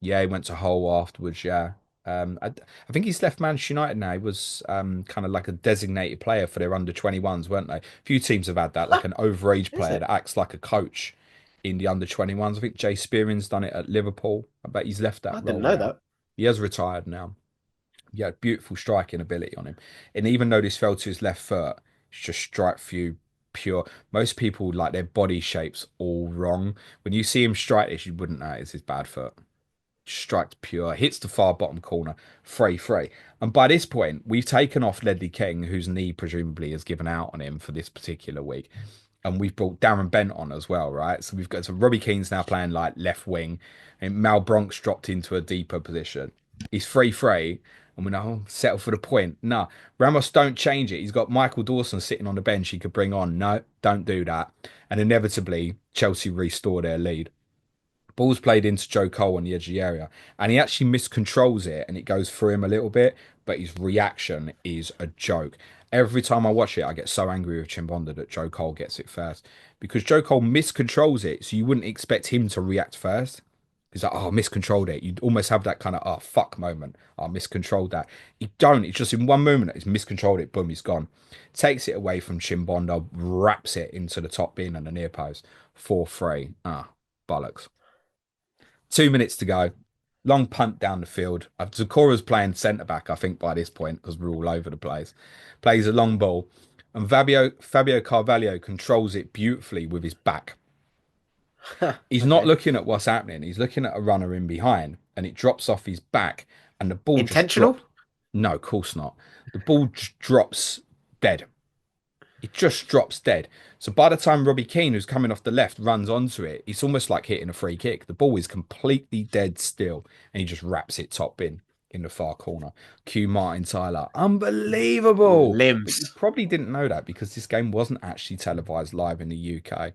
Yeah, he went to Hull afterwards. Yeah. I think he's left Manchester United now. He was kind of like a designated player for their under 21s, weren't they? A few teams have had that, like an overage Is player it? that acts like a coach in the under 21s. I think Jay Spearing's done it at Liverpool. I bet he's left that I didn't role know now. that. He has retired now. Yeah, beautiful striking ability on him. And even though this fell to his left foot, it's just strike through pure. Most people like their body shapes all wrong. When you see him strike this, you wouldn't know it's his bad foot. Strikes pure, hits the far bottom corner, 3-3. And by this point, we've taken off Ledley King, whose knee presumably has given out on him for this particular week. And we've brought Darren Bent on as well, right? So we've got Robbie Keane's now playing like left wing, and Mal Bronk's dropped into a deeper position. He's 3-3, and we know settle for the point. No, Ramos don't change it. He's got Michael Dawson sitting on the bench he could bring on. No, don't do that. And inevitably, Chelsea restore their lead. Ball's played into Joe Cole on the edge of the area, and he actually miscontrols it, and it goes through him a little bit. But his reaction is a joke. Every time I watch it, I get so angry with Chimbonda that Joe Cole gets it first because Joe Cole miscontrols it, so you wouldn't expect him to react first. He's like, oh, miscontrolled it. You'd almost have that kind of, oh, fuck moment. Oh, miscontrolled that. You don't. It's just in one moment, he's miscontrolled it. Boom, he's gone. Takes it away from Chimbonda, wraps it into the top bin and the near post. 4-3. Ah, bollocks. 2 minutes to go. Long punt down the field. Zakura's playing centre back, I think, by this point, because we're all over the place. Plays a long ball. And Fabio Carvalho controls it beautifully with his back. He's not Okay. looking at what's happening. He's looking at a runner in behind, and it drops off his back, and the ball just Intentional? drops. No, of course not. The ball just drops dead. It just drops dead. So by the time Robbie Keane, who's coming off the left, runs onto it, it's almost like hitting a free kick. The ball is completely dead still, and he just wraps it top in the far corner. Q Martin Tyler, unbelievable! But you Limbs. probably didn't know that because this game wasn't actually televised live in the UK.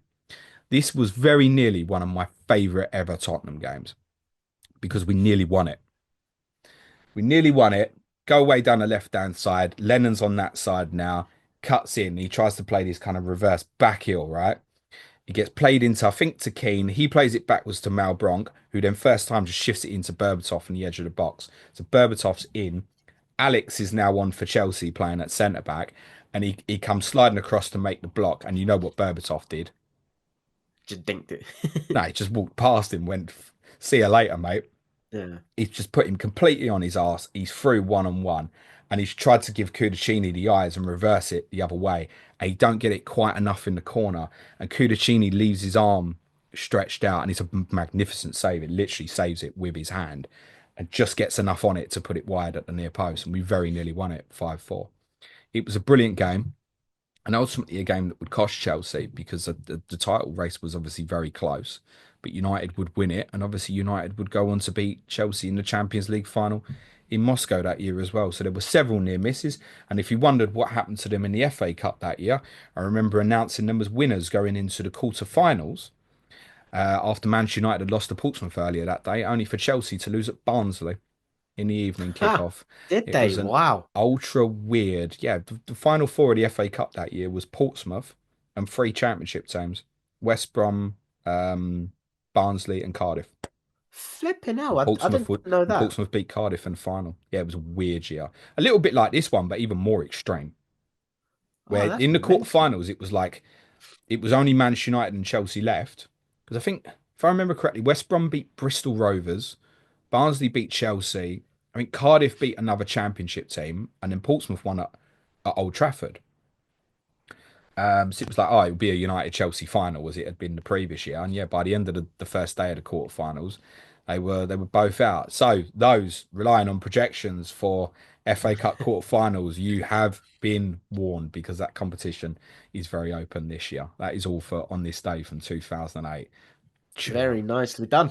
This was very nearly one of my favourite ever Tottenham games because we nearly won it. We nearly won it. Go away down the left hand side. Lennon's on that side now. Cuts in. He tries to play this kind of reverse back heel, right? He gets played into, I think, to Keane. He plays it backwards to Mal Bronk, who then first time just shifts it into Berbatov on the edge of the box. So Berbatov's in. Alex is now on for Chelsea playing at centre back. And he comes sliding across to make the block. And you know what Berbatov did? Just dinked it. No, he just walked past him, went, see you later, mate. Yeah. He's just put him completely on his arse. He's through 1-on-1, and he's tried to give Kudachini the eyes and reverse it the other way. And he don't get it quite enough in the corner. And Kudachini leaves his arm stretched out, and it's a magnificent save. It literally saves it with his hand and just gets enough on it to put it wide at the near post. And we very nearly won it 5-4. It was a brilliant game and ultimately a game that would cost Chelsea because the title race was obviously very close. But United would win it, and obviously United would go on to beat Chelsea in the Champions League final in Moscow that year as well. So there were several near misses. And if you wondered what happened to them in the FA Cup that year, I remember announcing them as winners going into the quarter-finals after Manchester United had lost to Portsmouth earlier that day, only for Chelsea to lose at Barnsley in the evening Ha! kickoff. Did It they? was an Wow. ultra weird. Yeah, the final four of the FA Cup that year was Portsmouth and three championship teams: West Brom, Barnsley, and Cardiff. Flipping hell. And I Portsmouth didn't would know and that. Portsmouth beat Cardiff in the final. Yeah, it was a weird year. A little bit like this one, but even more extreme. Oh, Where that's in the mental. quarterfinals, it was like it was only Manchester United and Chelsea left. Because I think, if I remember correctly, West Brom beat Bristol Rovers, Barnsley beat Chelsea. I think Cardiff beat another championship team, and then Portsmouth won at Old Trafford. So it was like, oh, it would be a United Chelsea final as it had been the previous year. And yeah, by the end of the first day of the quarterfinals, they were both out. So those relying on projections for FA Cup quarterfinals, you have been warned because that competition is very open this year. That is all for on this day from 2008. Sure. Very nicely done.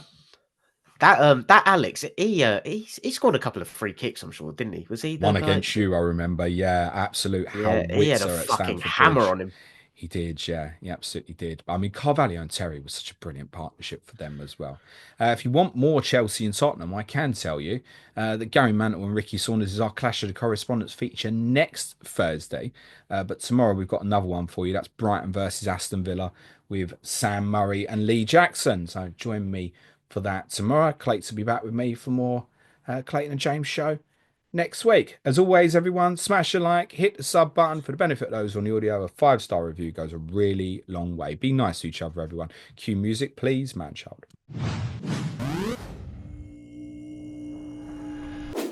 That Alex, he scored a couple of free kicks, I'm sure, didn't he? Was he the One guy? against you, I remember. Yeah, absolute Yeah, he had a howitzer at fucking Stamford hammer Bridge. on him. He did, yeah, he absolutely did. I mean, Carvalho and Terry was such a brilliant partnership for them as well. If you want more Chelsea and Tottenham, I can tell you that Gary Mantle and Ricky Saunders is our Clash of the Correspondents feature next Thursday. But tomorrow we've got another one for you. That's Brighton versus Aston Villa with Sam Murray and Lee Jackson. So join me for that tomorrow. Clayton will be back with me for more Clayton and James show next week. As always, everyone, smash a like, hit the sub button for the benefit of those on the audio. A 5-star review goes a really long way. Be nice to each other, everyone. Cue music, please, man child.